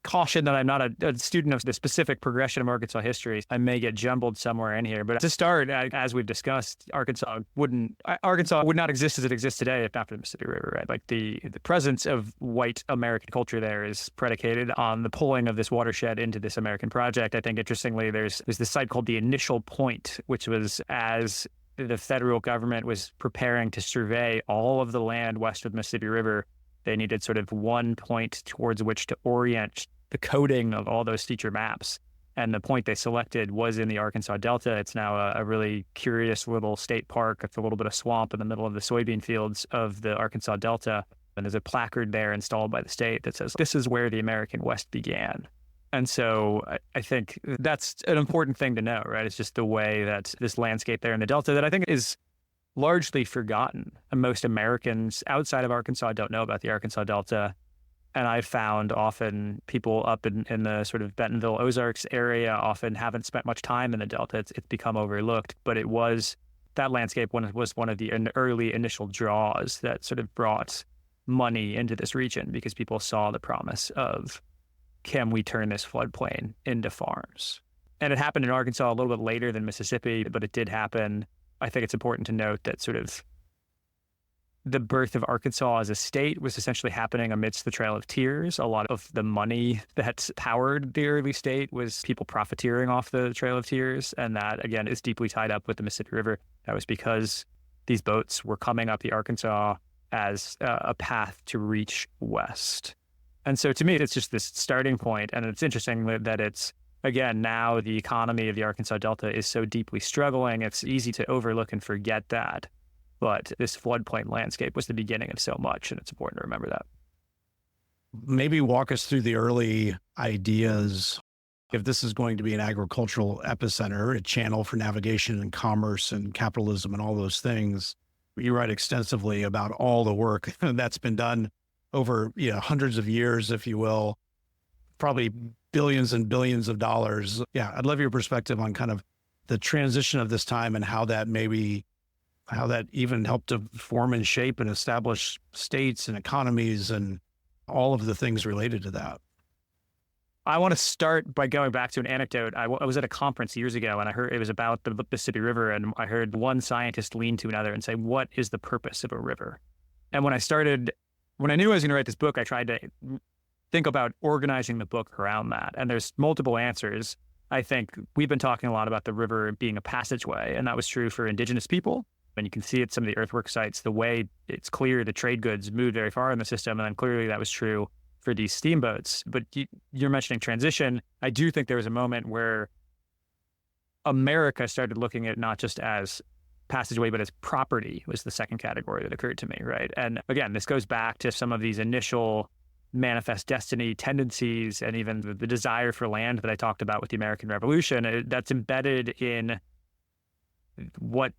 caution that I'm not a student of the specific progression of Arkansas history. I may get jumbled somewhere in here. But to start, as we've discussed, Arkansas would not exist as it exists today if not for the Mississippi River, right? Like the presence of white American culture there is predicated on the pulling of this watershed into this American project. I think, interestingly, there's this site called the Initial Point, which was as the federal government was preparing to survey all of the land west of the Mississippi River. They needed sort of one point towards which to orient the coding of all those feature maps. And the point they selected was in the Arkansas Delta. It's now a really curious little state park. It's a little bit of swamp in the middle of the soybean fields of the Arkansas Delta. And there's a placard there installed by the state that says, "This is where the American West began." And so I think that's an important thing to know, right? It's just the way that this landscape there in the Delta that I think is largely forgotten. And most Americans outside of Arkansas don't know about the Arkansas Delta. And I've found often people up in the sort of Bentonville, Ozarks area often haven't spent much time in the Delta. It's become overlooked, but that landscape was one of the early initial draws that sort of brought money into this region because people saw the promise of, can we turn this floodplain into farms? And it happened in Arkansas a little bit later than Mississippi, but it did happen. I think it's important to note that sort of the birth of Arkansas as a state was essentially happening amidst the Trail of Tears. A lot of the money that powered the early state was people profiteering off the Trail of Tears. And that, again, is deeply tied up with the Mississippi River. That was because these boats were coming up the Arkansas as a path to reach west. And so to me, it's just this starting point. And it's interesting that it's, again, now the economy of the Arkansas Delta is so deeply struggling. It's easy to overlook and forget that. But this floodplain landscape was the beginning of so much, and it's important to remember that. Maybe walk us through the early ideas. If this is going to be an agricultural epicenter, a channel for navigation and commerce and capitalism and all those things, you write extensively about all the work that's been done over hundreds of years, if you will, probably billions and billions of dollars. Yeah, I'd love your perspective on kind of the transition of this time and how that even helped to form and shape and establish states and economies and all of the things related to that. I want to start by going back to an anecdote. I was at a conference years ago and I heard it was about the Mississippi River, and I heard one scientist lean to another and say, "What is the purpose of a river?" And when I knew I was going to write this book, I tried to think about organizing the book around that. And there's multiple answers. I think we've been talking a lot about the river being a passageway, and that was true for indigenous people. And you can see at some of the earthwork sites, the way it's clear the trade goods moved very far in the system. And then clearly that was true for these steamboats. But you're mentioning transition. I do think there was a moment where America started looking at it not just as passageway, but as property was the second category that occurred to me, right? And again, this goes back to some of these initial manifest destiny tendencies and even the desire for land that I talked about with the American Revolution. That's embedded in what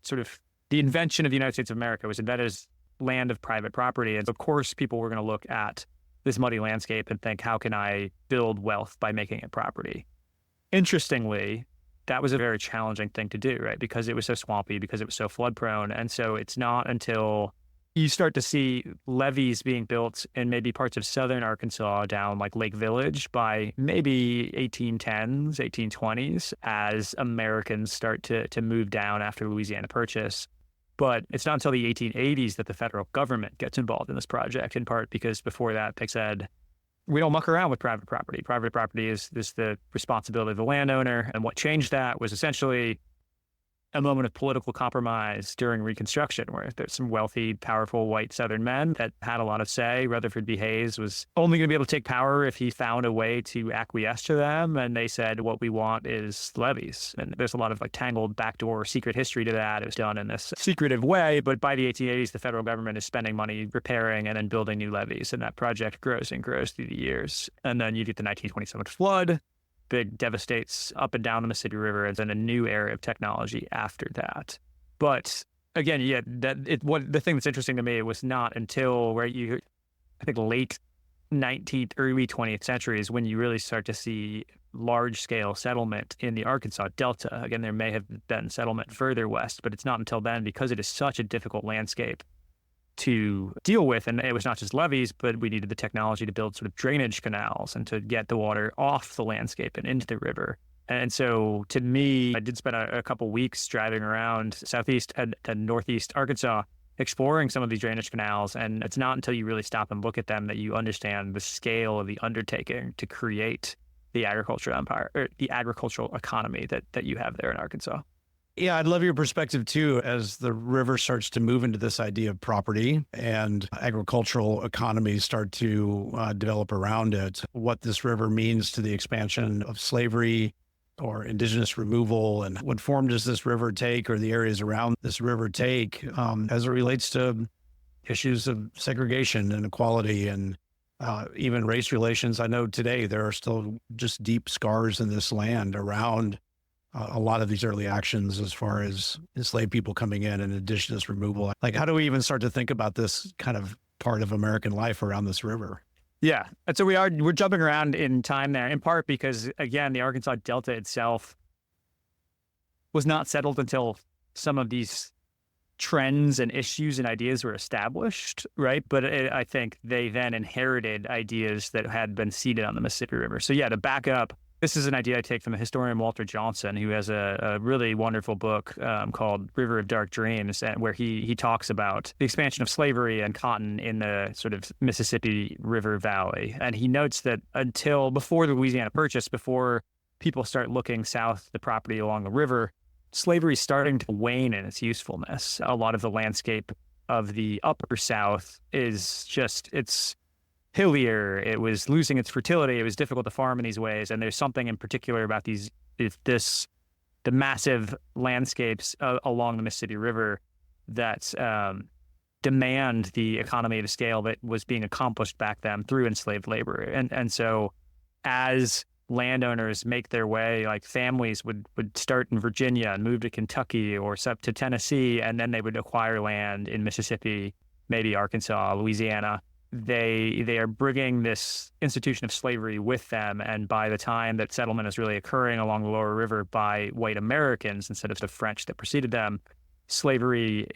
sort of the invention of the United States of America was embedded as land of private property. And of course, people were going to look at this muddy landscape and think, how can I build wealth by making it property? Interestingly, that was a very challenging thing to do, right? Because it was so swampy, because it was so flood prone. And so it's not until you start to see levees being built in maybe parts of southern Arkansas down like Lake Village by maybe 1810s, 1820s, as Americans start to move down after Louisiana Purchase. But it's not until the 1880s that the federal government gets involved in this project, in part because before that, they said, we don't muck around with private property. Private property is the responsibility of the landowner. And what changed that was essentially a moment of political compromise during Reconstruction, where there's some wealthy, powerful white Southern men that had a lot of say. Rutherford B. Hayes was only going to be able to take power if he found a way to acquiesce to them. And they said, what we want is levees. And there's a lot of like tangled backdoor secret history to that. It was done in this secretive way. But by the 1880s, the federal government is spending money repairing and then building new levees. And that project grows and grows through the years. And then you get the 1927 flood. Big devastates up and down the Mississippi River, and then a new era of technology after that. But again, the thing that's interesting to me was not until I think late 19th, early 20th century is when you really start to see large-scale settlement in the Arkansas Delta. Again, there may have been settlement further west, but it's not until then, because it is such a difficult landscape to deal with. And it was not just levees, but we needed the technology to build sort of drainage canals and to get the water off the landscape and into the river. And so to me, I did spend a couple weeks driving around southeast and northeast Arkansas, exploring some of these drainage canals. And it's not until you really stop and look at them that you understand the scale of the undertaking to create the agricultural empire, or the agricultural economy that you have there in Arkansas. Yeah, I'd love your perspective too, as the river starts to move into this idea of property and agricultural economies start to develop around it, what this river means to the expansion of slavery or indigenous removal, and what form does this river take, or the areas around this river take, as it relates to issues of segregation and equality and even race relations. I know today there are still just deep scars in this land around a lot of these early actions as far as enslaved people coming in and indigenous removal. Like, how do we even start to think about this kind of part of American life around this river? Yeah. And so we're jumping around in time there, in part because, again, the Arkansas Delta itself was not settled until some of these trends and issues and ideas were established, right? But I think they then inherited ideas that had been seeded on the Mississippi River. So yeah, to back up, this is an idea I take from the historian Walter Johnson, who has a really wonderful book called River of Dark Dreams, where he talks about the expansion of slavery and cotton in the sort of Mississippi River Valley. And he notes that until before the Louisiana Purchase, before people start looking south the property along the river, slavery is starting to wane in its usefulness. A lot of the landscape of the upper South is just, it's hillier. It was losing its fertility. It was difficult to farm in these ways. And there's something in particular about the massive landscapes along the Mississippi River that demand the economy of scale that was being accomplished back then through enslaved labor. And so as landowners make their way, like families would start in Virginia and move to Kentucky or to Tennessee, and then they would acquire land in Mississippi, maybe Arkansas, Louisiana. They are bringing this institution of slavery with them. And by the time that settlement is really occurring along the lower river by white Americans instead of the French that preceded them, slavery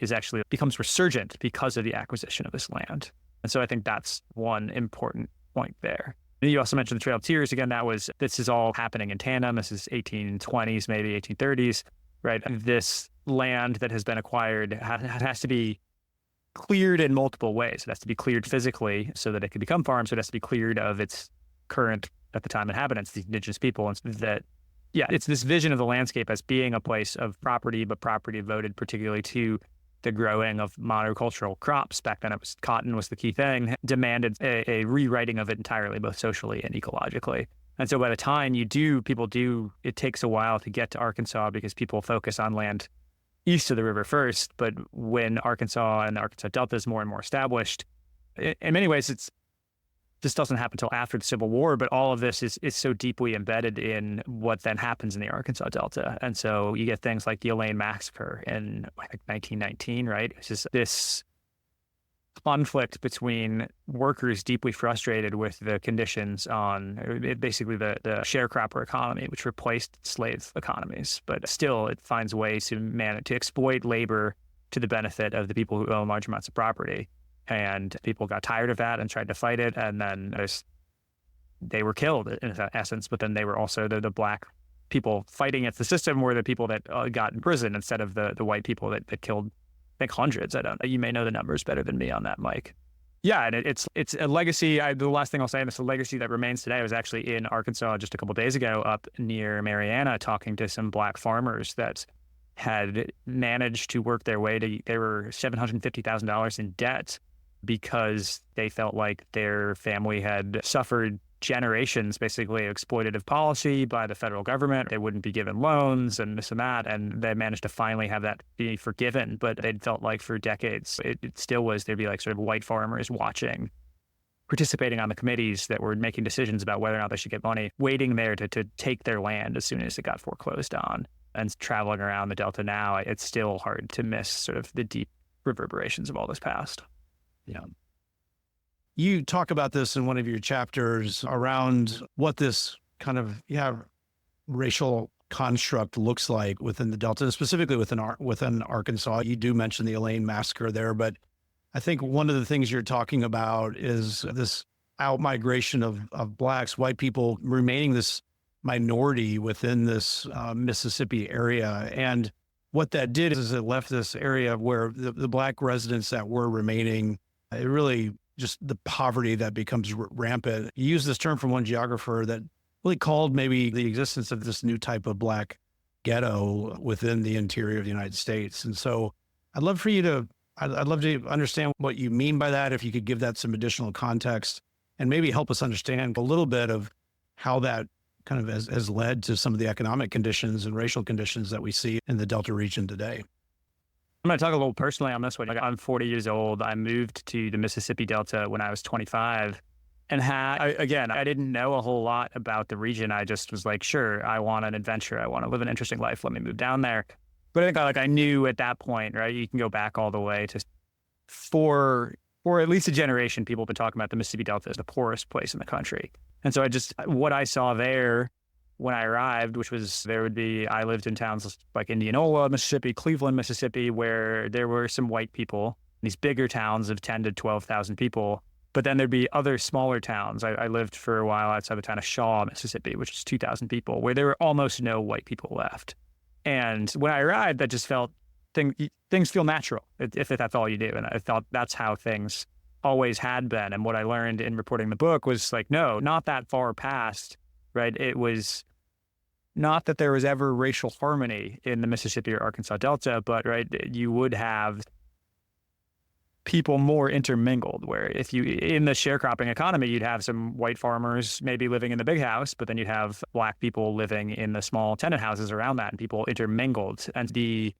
becomes resurgent because of the acquisition of this land. And so I think that's one important point there. You also mentioned the Trail of Tears. Again, this is all happening in tandem. This is 1820s, maybe 1830s, right? This land that has been acquired has to be cleared in multiple ways. It has to be cleared physically so that it can become farms. So it has to be cleared of its current, at the time, inhabitants, the indigenous people. And that, yeah, it's this vision of the landscape as being a place of property, but property devoted particularly to the growing of monocultural crops. Back then, cotton was the key thing, demanded a rewriting of it entirely, both socially and ecologically. And so by the time it takes a while to get to Arkansas because people focus on land east of the river first. But when Arkansas and the Arkansas Delta is more and more established, in many ways, this doesn't happen until after the Civil War, but all of this is so deeply embedded in what then happens in the Arkansas Delta. And so you get things like the Elaine Massacre in 1919, right? It's just this conflict between workers deeply frustrated with the conditions on basically the sharecropper economy, which replaced slave economies. But still, it finds ways to exploit labor to the benefit of the people who own large amounts of property. And people got tired of that and tried to fight it. And then they were killed in essence. But then they were also the black people fighting against the system were the people that got in prison instead of the white people that killed, I think, hundreds. You may know the numbers better than me on that, Mike. Yeah, and it's a legacy. The last thing I'll say, and it's a legacy that remains today. I was actually in Arkansas just a couple of days ago up near Marianna talking to some black farmers that had managed to work their way to, they were $750,000 in debt because they felt like their family had suffered generations, basically, exploitative policy by the federal government. They wouldn't be given loans and this and that, and they managed to finally have that be forgiven. But they'd felt like for decades, it still was, there'd be like sort of white farmers watching, participating on the committees that were making decisions about whether or not they should get money, waiting there to take their land as soon as it got foreclosed on. And traveling around the Delta now, it's still hard to miss sort of the deep reverberations of all this past. You talk about this in one of your chapters around what this kind of, racial construct looks like within the Delta, and specifically within Arkansas. You do mention the Elaine massacre there, but I think one of the things you're talking about is this outmigration of Blacks, white people remaining this minority within this Mississippi area. And what that did is it left this area where the Black residents that were remaining, it really just the poverty that becomes rampant. You use this term from one geographer that really called maybe the existence of this new type of Black ghetto within the interior of the United States. And so I'd love to understand what you mean by that, if you could give that some additional context and maybe help us understand a little bit of how that kind of has led to some of the economic conditions and racial conditions that we see in the Delta region today. I'm going to talk a little personally on this one. I'm 40 years old. I moved to the Mississippi Delta when I was 25. And I didn't know a whole lot about the region. I just was like, sure, I want an adventure. I want to live an interesting life. Let me move down there. But I think I knew at that point, right? You can go back all the way to for at least a generation, people have been talking about the Mississippi Delta as the poorest place in the country. And so what I saw there when I arrived, I lived in towns like Indianola, Mississippi, Cleveland, Mississippi, where there were some white people, these bigger towns of 10 to 12,000 people. But then there'd be other smaller towns. I lived for a while outside the town of Shaw, Mississippi, which is 2,000 people, where there were almost no white people left. And when I arrived, that just felt things feel natural if that's all you do. And I thought that's how things always had been. And what I learned in reporting the book was like, no, not that far past, right? It was not that there was ever racial harmony in the Mississippi or Arkansas Delta, but right, you would have people more intermingled, where in the sharecropping economy, you'd have some white farmers maybe living in the big house, but then you'd have Black people living in the small tenant houses around that, and people intermingled. And the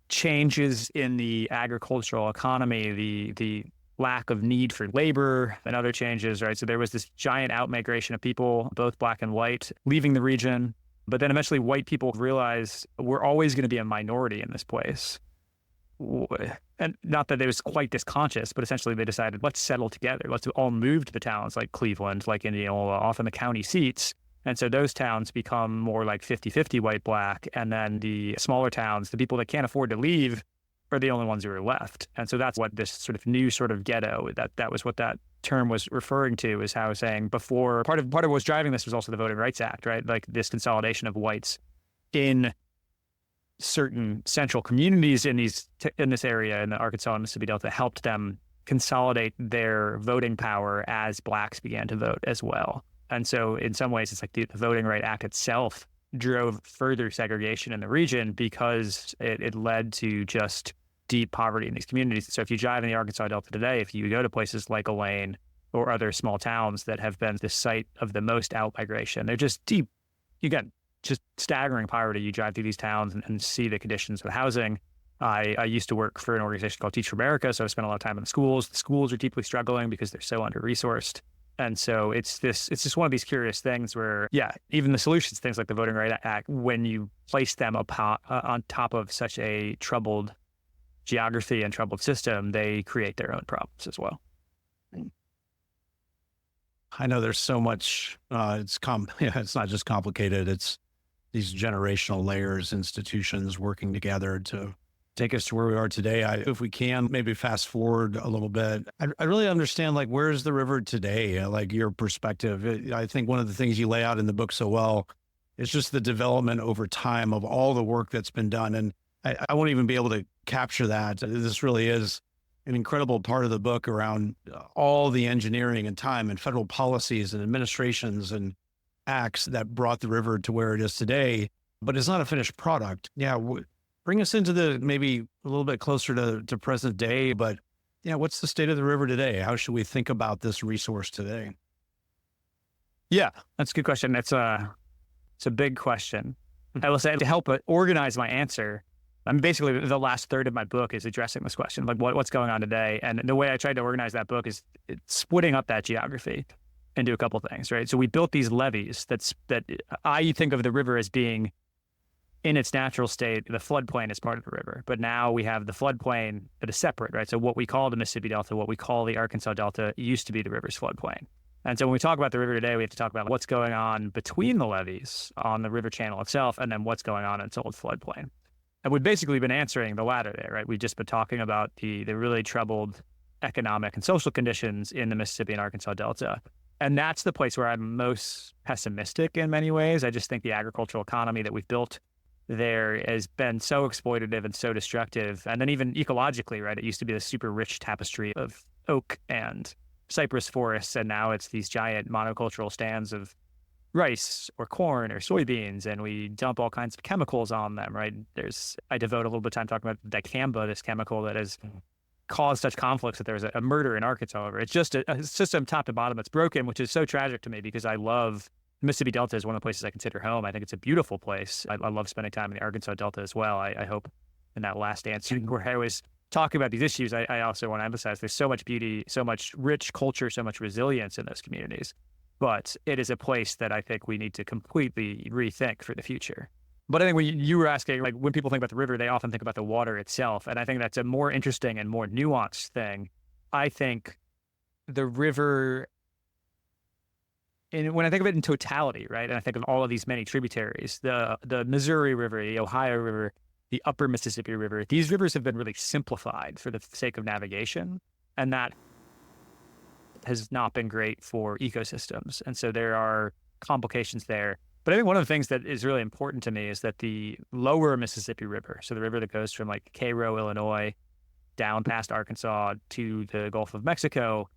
changes in the agricultural economy, the lack of need for labor and other changes, right? So there was this giant outmigration of people, both Black and white, leaving the region. But then eventually white people realized we're always going to be a minority in this place. And not that it was quite this conscious, but essentially they decided, let's settle together. Let's all move to the towns like Cleveland, like Indianola, often the county seats. And so those towns become more like 50-50 white, Black. And then the smaller towns, the people that can't afford to leave, are the only ones who are left. And so that's what this sort of new sort of ghetto, that was what that term was referring to, is how I was saying before, part of what was driving this was also the Voting Rights Act, right? Like this consolidation of whites in certain central communities in this area in the Arkansas and Mississippi Delta helped them consolidate their voting power as Blacks began to vote as well. And so in some ways, it's like the Voting Rights Act itself drove further segregation in the region because it led to just deep poverty in these communities. So if you drive in the Arkansas Delta today, if you go to places like Elaine or other small towns that have been the site of the most outmigration, they're just deep. You get just staggering poverty. You drive through these towns and see the conditions of housing. I used to work for an organization called Teach for America, so I spent a lot of time in the schools. The schools are deeply struggling because they're so under-resourced. And so it's just one of these curious things where, even the solutions, things like the Voting Rights Act, when you place them on top of such a troubled geography and troubled system, they create their own problems as well. I know there's so much, it's not just complicated. It's these generational layers, institutions working together to take us to where we are today. If we can, maybe fast forward a little bit. I really understand, like, where's the river today? Like your perspective. I think one of the things you lay out in the book so well is just the development over time of all the work that's been done. And I won't even be able to capture that. This really is an incredible part of the book around all the engineering and time and federal policies and administrations and acts that brought the river to where it is today, but it's not a finished product. Bring us into maybe a little bit closer to present day, but what's the state of the river today? How should we think about this resource today? Yeah, that's a good question. It's a big question. I will say, to help organize my answer, basically the last third of my book is addressing this question, like what's going on today. And the way I tried to organize that book is splitting up that geography into a couple of things, right? So we built these levees that I think of the river as being in its natural state, the floodplain is part of the river. But now we have the floodplain that is separate, right? So what we call the Mississippi Delta, what we call the Arkansas Delta, used to be the river's floodplain. And so when we talk about the river today, we have to talk about what's going on between the levees on the river channel itself, and then what's going on in its old floodplain. And we've basically been answering the latter there, right? We've just been talking about the really troubled economic and social conditions in the Mississippi and Arkansas Delta. And that's the place where I'm most pessimistic in many ways. I just think the agricultural economy that we've built there has been so exploitative and so destructive. And then even ecologically, right? It used to be this super rich tapestry of oak and cypress forests, and now it's these giant monocultural stands of rice or corn or soybeans, and we dump all kinds of chemicals on them, right? I devote a little bit of time talking about dicamba, this chemical that has caused such conflicts that there's a murder in Arkansas over it. It's just a system top to bottom that's broken, which is so tragic to me because I love the Mississippi Delta is one of the places I consider home. I think it's a beautiful place. I love spending time in the Arkansas Delta as well. I hope in that last answer where I was talking about these issues, I also want to emphasize there's so much beauty, so much rich culture, so much resilience in those communities. But it is a place that I think we need to completely rethink for the future. But I think when you were asking, like when people think about the river, they often think about the water itself. And I think that's a more interesting and more nuanced thing. I think the river, and when I think of it in totality, right, and I think of all of these many tributaries, the Missouri River, the Ohio River, the upper Mississippi River, these rivers have been really simplified for the sake of navigation. And that has not been great for ecosystems. And so there are complications there. But I think one of the things that is really important to me is that the lower Mississippi River, so the river that goes from like Cairo, Illinois, down past Arkansas to the Gulf of Mexico,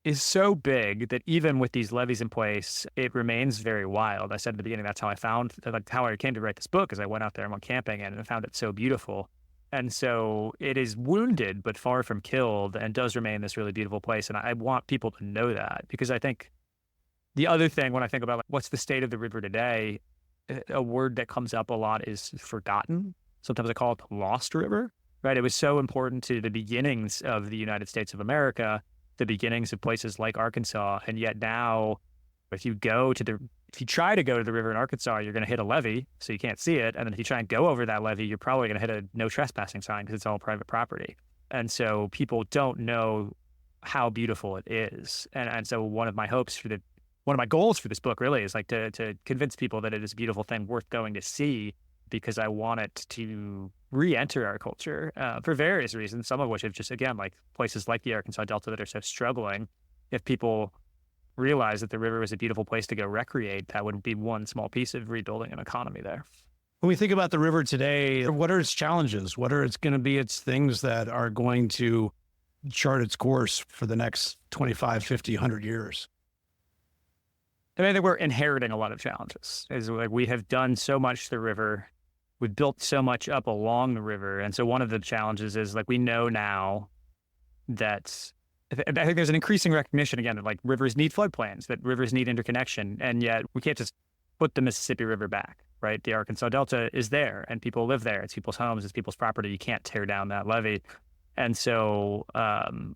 is so big that even with these levees in place, it remains very wild. I said at the beginning, that's how I came to write this book, is I went out there and went camping and I found it so beautiful. And so it is wounded, but far from killed, and does remain this really beautiful place. And I want people to know that, because I think the other thing when I think about like, what's the state of the river today, a word that comes up a lot is forgotten. Sometimes I call it the lost river, right? It was so important to the beginnings of the United States of America, the beginnings of places like Arkansas. And yet now, if you try to go to the river in Arkansas, you're going to hit a levee, so you can't see it. And then if you try and go over that levee, you're probably going to hit a no trespassing sign because it's all private property. And so people don't know how beautiful it is. And so one of my goals for this book really is like to convince people that it is a beautiful thing worth going to see, because I want it to re-enter our culture for various reasons, some of which have just, again, like places like the Arkansas Delta that are so struggling. If people realize that the river is a beautiful place to go recreate, that would be one small piece of rebuilding an economy there. When we think about the river today, what are its challenges? What are going to be its things that are going to chart its course for the next 25, 50, 100 years? And I think we're inheriting a lot of challenges. Is like we have done so much to the river. We've built so much up along the river. And so one of the challenges is like we know now that I think there's an increasing recognition again that like rivers need floodplains, that rivers need interconnection. And yet we can't just put the Mississippi River back, right? The Arkansas Delta is there and people live there. It's people's homes, it's people's property. You can't tear down that levee. And so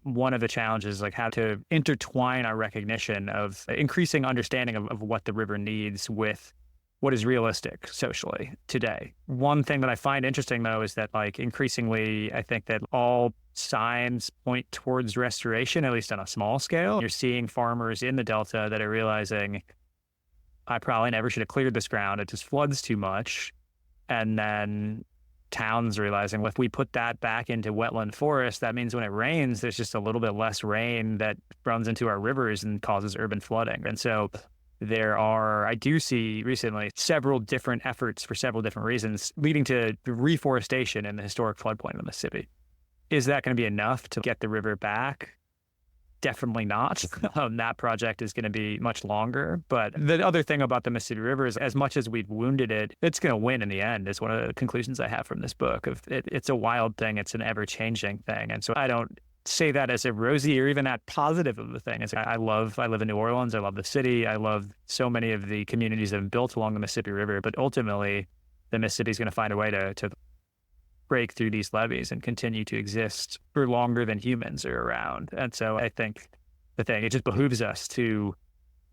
one of the challenges is like how to intertwine our recognition of increasing understanding of what the river needs with what is realistic socially today. One thing that I find interesting, though, is that like increasingly, I think that all signs point towards restoration, at least on a small scale. You're seeing farmers in the Delta that are realizing, I probably never should have cleared this ground. It just floods too much. And then towns realizing, well, if we put that back into wetland forest, that means when it rains, there's just a little bit less rain that runs into our rivers and causes urban flooding. And so I do see recently several different efforts for several different reasons leading to reforestation in the historic floodplain of the Mississippi. Is that going to be enough to get the river back? Definitely not. That project is going to be much longer. But the other thing about the Mississippi River is as much as we've wounded it, it's going to win in the end is one of the conclusions I have from this book. It's a wild thing. It's an ever-changing thing. And so I don't say that as a rosy or even that positive of the thing. I live in New Orleans. I love the city. I love so many of the communities that have built along the Mississippi River. But ultimately, the Mississippi is going to find a way to break through these levees and continue to exist for longer than humans are around. And so I think it just behooves us to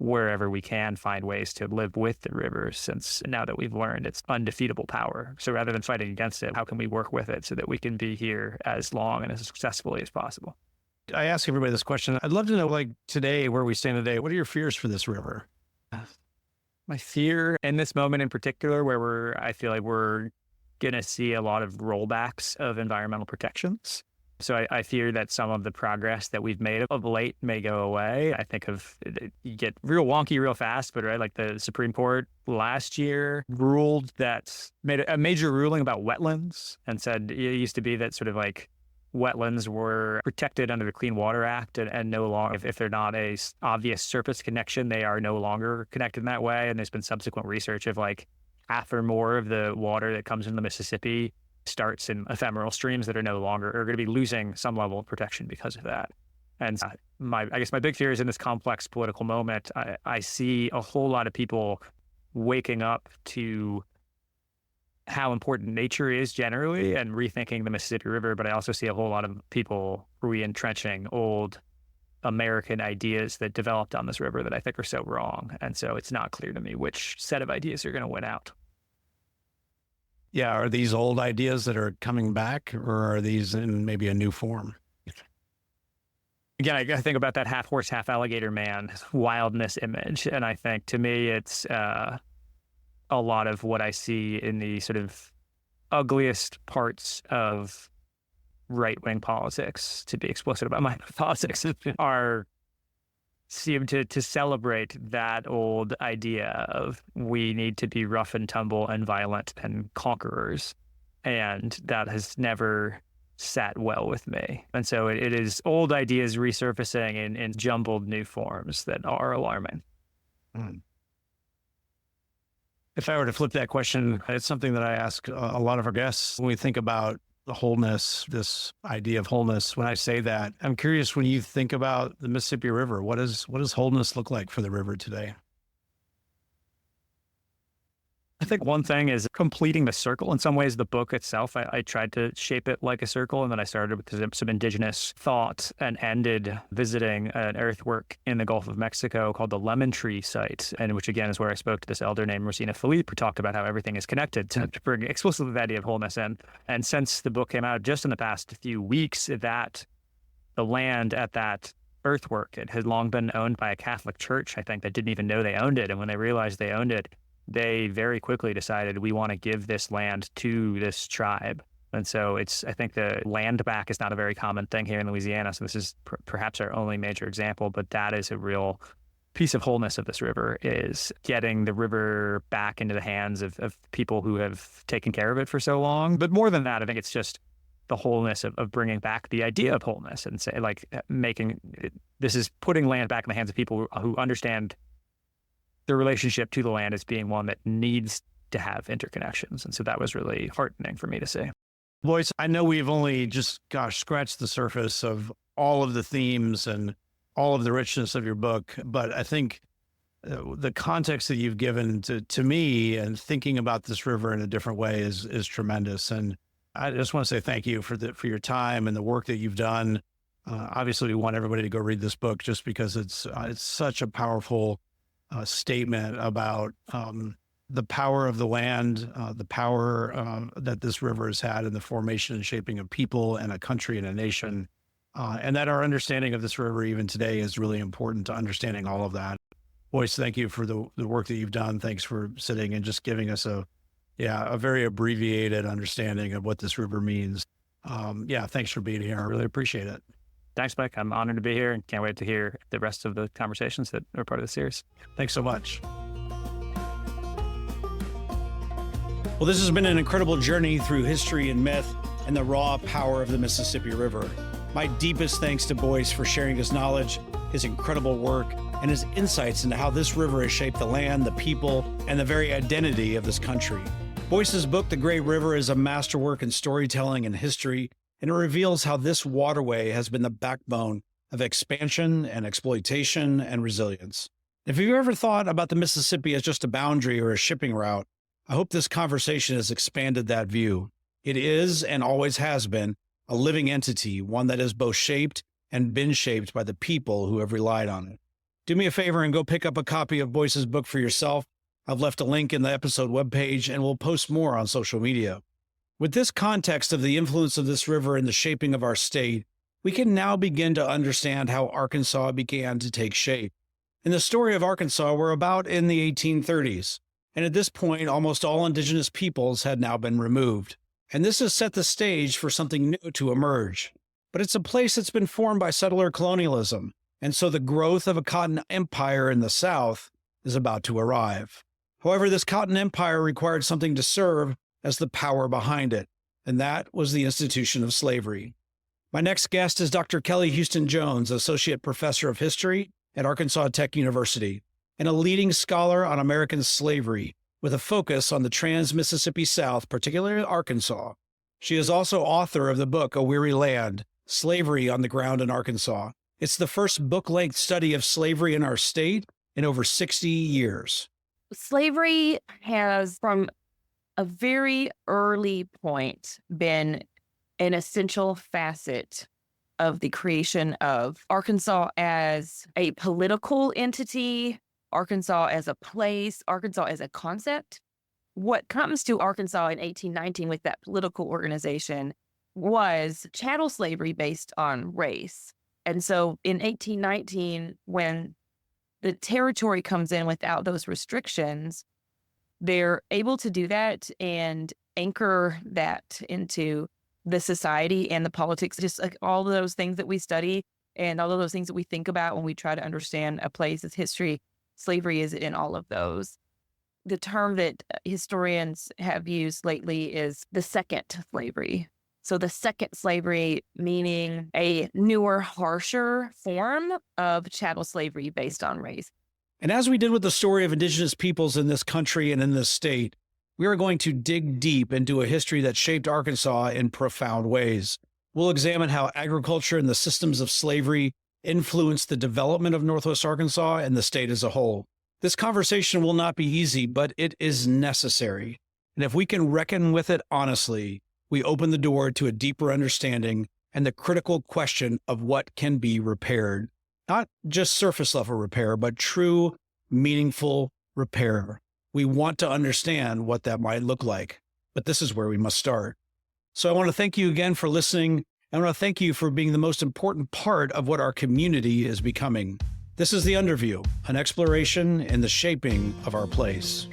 wherever we can find ways to live with the river, since now that we've learned it's undefeatable power. So rather than fighting against it, how can we work with it so that we can be here as long and as successfully as possible? I ask everybody this question. I'd love to know, like today, where we stand today, what are your fears for this river? My fear in this moment in particular, where I feel like we're going to see a lot of rollbacks of environmental protections. So I fear that some of the progress that we've made of late may go away. I think you get real wonky real fast, but right, like the Supreme Court last year made a major ruling about wetlands and said it used to be that sort of like wetlands were protected under the Clean Water Act and no longer, if they're not a obvious surface connection, they are no longer connected in that way. And there's been subsequent research of like half or more of the water that comes into the Mississippi starts in ephemeral streams that are going to be losing some level of protection because of that. And I guess my big fear is in this complex political moment, I see a whole lot of people waking up to how important nature is generally and rethinking the Mississippi River. But I also see a whole lot of people re-entrenching old American ideas that developed on this river that I think are so wrong. And so it's not clear to me which set of ideas are going to win out. Yeah. Are these old ideas that are coming back, or are these in maybe a new form? Again, I think about that half horse, half alligator man wildness image. And I think to me, it's a lot of what I see in the sort of ugliest parts of right-wing politics, to be explicit about my politics, seem to celebrate that old idea of we need to be rough and tumble and violent and conquerors. And that has never sat well with me. And so it is old ideas resurfacing in jumbled new forms that are alarming. If I were to flip that question, it's something that I ask a lot of our guests when we think about the wholeness, this idea of wholeness. When I say that, I'm curious, when you think about the Mississippi River, what does wholeness look like for the river today? I think one thing is completing the circle. In some ways, the book itself, I tried to shape it like a circle, and then I started with some indigenous thought and ended visiting an earthwork in the Gulf of Mexico called the Lemon Tree Site, and which again is where I spoke to this elder named Rosina Philippe, who talked about how everything is connected to bring explicitly the idea of wholeness in. And since the book came out just in the past few weeks, that the land at that earthwork, it had long been owned by a Catholic church, I think, that didn't even know they owned it. And when they realized they owned it, they very quickly decided we want to give this land to this tribe. And so I think the land back is not a very common thing here in Louisiana. So this is perhaps our only major example, but that is a real piece of wholeness of this river, is getting the river back into the hands of people who have taken care of it for so long. But more than that, I think it's just the wholeness of bringing back the idea of wholeness and say, like, this is putting land back in the hands of people who understand the relationship to the land as being one that needs to have interconnections. And so that was really heartening for me to see. Boyce, I know we've only just, scratched the surface of all of the themes and all of the richness of your book, but I think the context that you've given to me and thinking about this river in a different way is tremendous. And I just want to say thank you for your time and the work that you've done. Obviously, we want everybody to go read this book just because it's such a powerful statement about the power of the land, the power that this river has had in the formation and shaping of people and a country and a nation, and that our understanding of this river even today is really important to understanding all of that. Boyce, thank you for the work that you've done. Thanks for sitting and just giving us a very abbreviated understanding of what this river means. Thanks for being here. I really appreciate it. Thanks, Mike. I'm honored to be here and can't wait to hear the rest of the conversations that are part of the series. Thanks so much. Well, this has been an incredible journey through history and myth and the raw power of the Mississippi River. My deepest thanks to Boyce for sharing his knowledge, his incredible work, and his insights into how this river has shaped the land, the people, and the very identity of this country. Boyce's book, The Great River, is a masterwork in storytelling and history, and it reveals how this waterway has been the backbone of expansion and exploitation and resilience. If you've ever thought about the Mississippi as just a boundary or a shipping route, I hope this conversation has expanded that view. It is, and always has been, a living entity, one that is both shaped and been shaped by the people who have relied on it. Do me a favor and go pick up a copy of Boyce's book for yourself. I've left a link in the episode webpage, and we'll post more on social media. With this context of the influence of this river in the shaping of our state, we can now begin to understand how Arkansas began to take shape. In the story of Arkansas, we're about in the 1830s, and at this point, almost all indigenous peoples had now been removed. And this has set the stage for something new to emerge. But it's a place that's been formed by settler colonialism, and so the growth of a cotton empire in the South is about to arrive. However, this cotton empire required something to serve as the power behind it, and that was the institution of slavery. My next guest is Dr. Kelly Houston Jones, Associate Professor of History at Arkansas Tech University, and a leading scholar on American slavery, with a focus on the trans-Mississippi South, particularly Arkansas. She is also author of the book A Weary Land, Slavery on the Ground in Arkansas. It's the first book-length study of slavery in our state in over 60 years. Slavery has, from a very early point, been an essential facet of the creation of Arkansas as a political entity, Arkansas as a place, Arkansas as a concept. What comes to Arkansas in 1819 with that political organization was chattel slavery based on race. And so in 1819, when the territory comes in without those restrictions, they're able to do that and anchor that into the society and the politics, just like all of those things that we study and all of those things that we think about when we try to understand a place's history. Slavery is in all of those. The term that historians have used lately is the second slavery. So the second slavery meaning a newer, harsher form of chattel slavery based on race. And as we did with the story of indigenous peoples in this country and in this state, we are going to dig deep into a history that shaped Arkansas in profound ways. We'll examine how agriculture and the systems of slavery influenced the development of Northwest Arkansas and the state as a whole. This conversation will not be easy, but it is necessary. And if we can reckon with it honestly, we open the door to a deeper understanding and the critical question of what can be repaired. Not just surface level repair, but true, meaningful repair. We want to understand what that might look like, but this is where we must start. So I want to thank you again for listening. I want to thank you for being the most important part of what our community is becoming. This is The Underview, an exploration in the shaping of our place.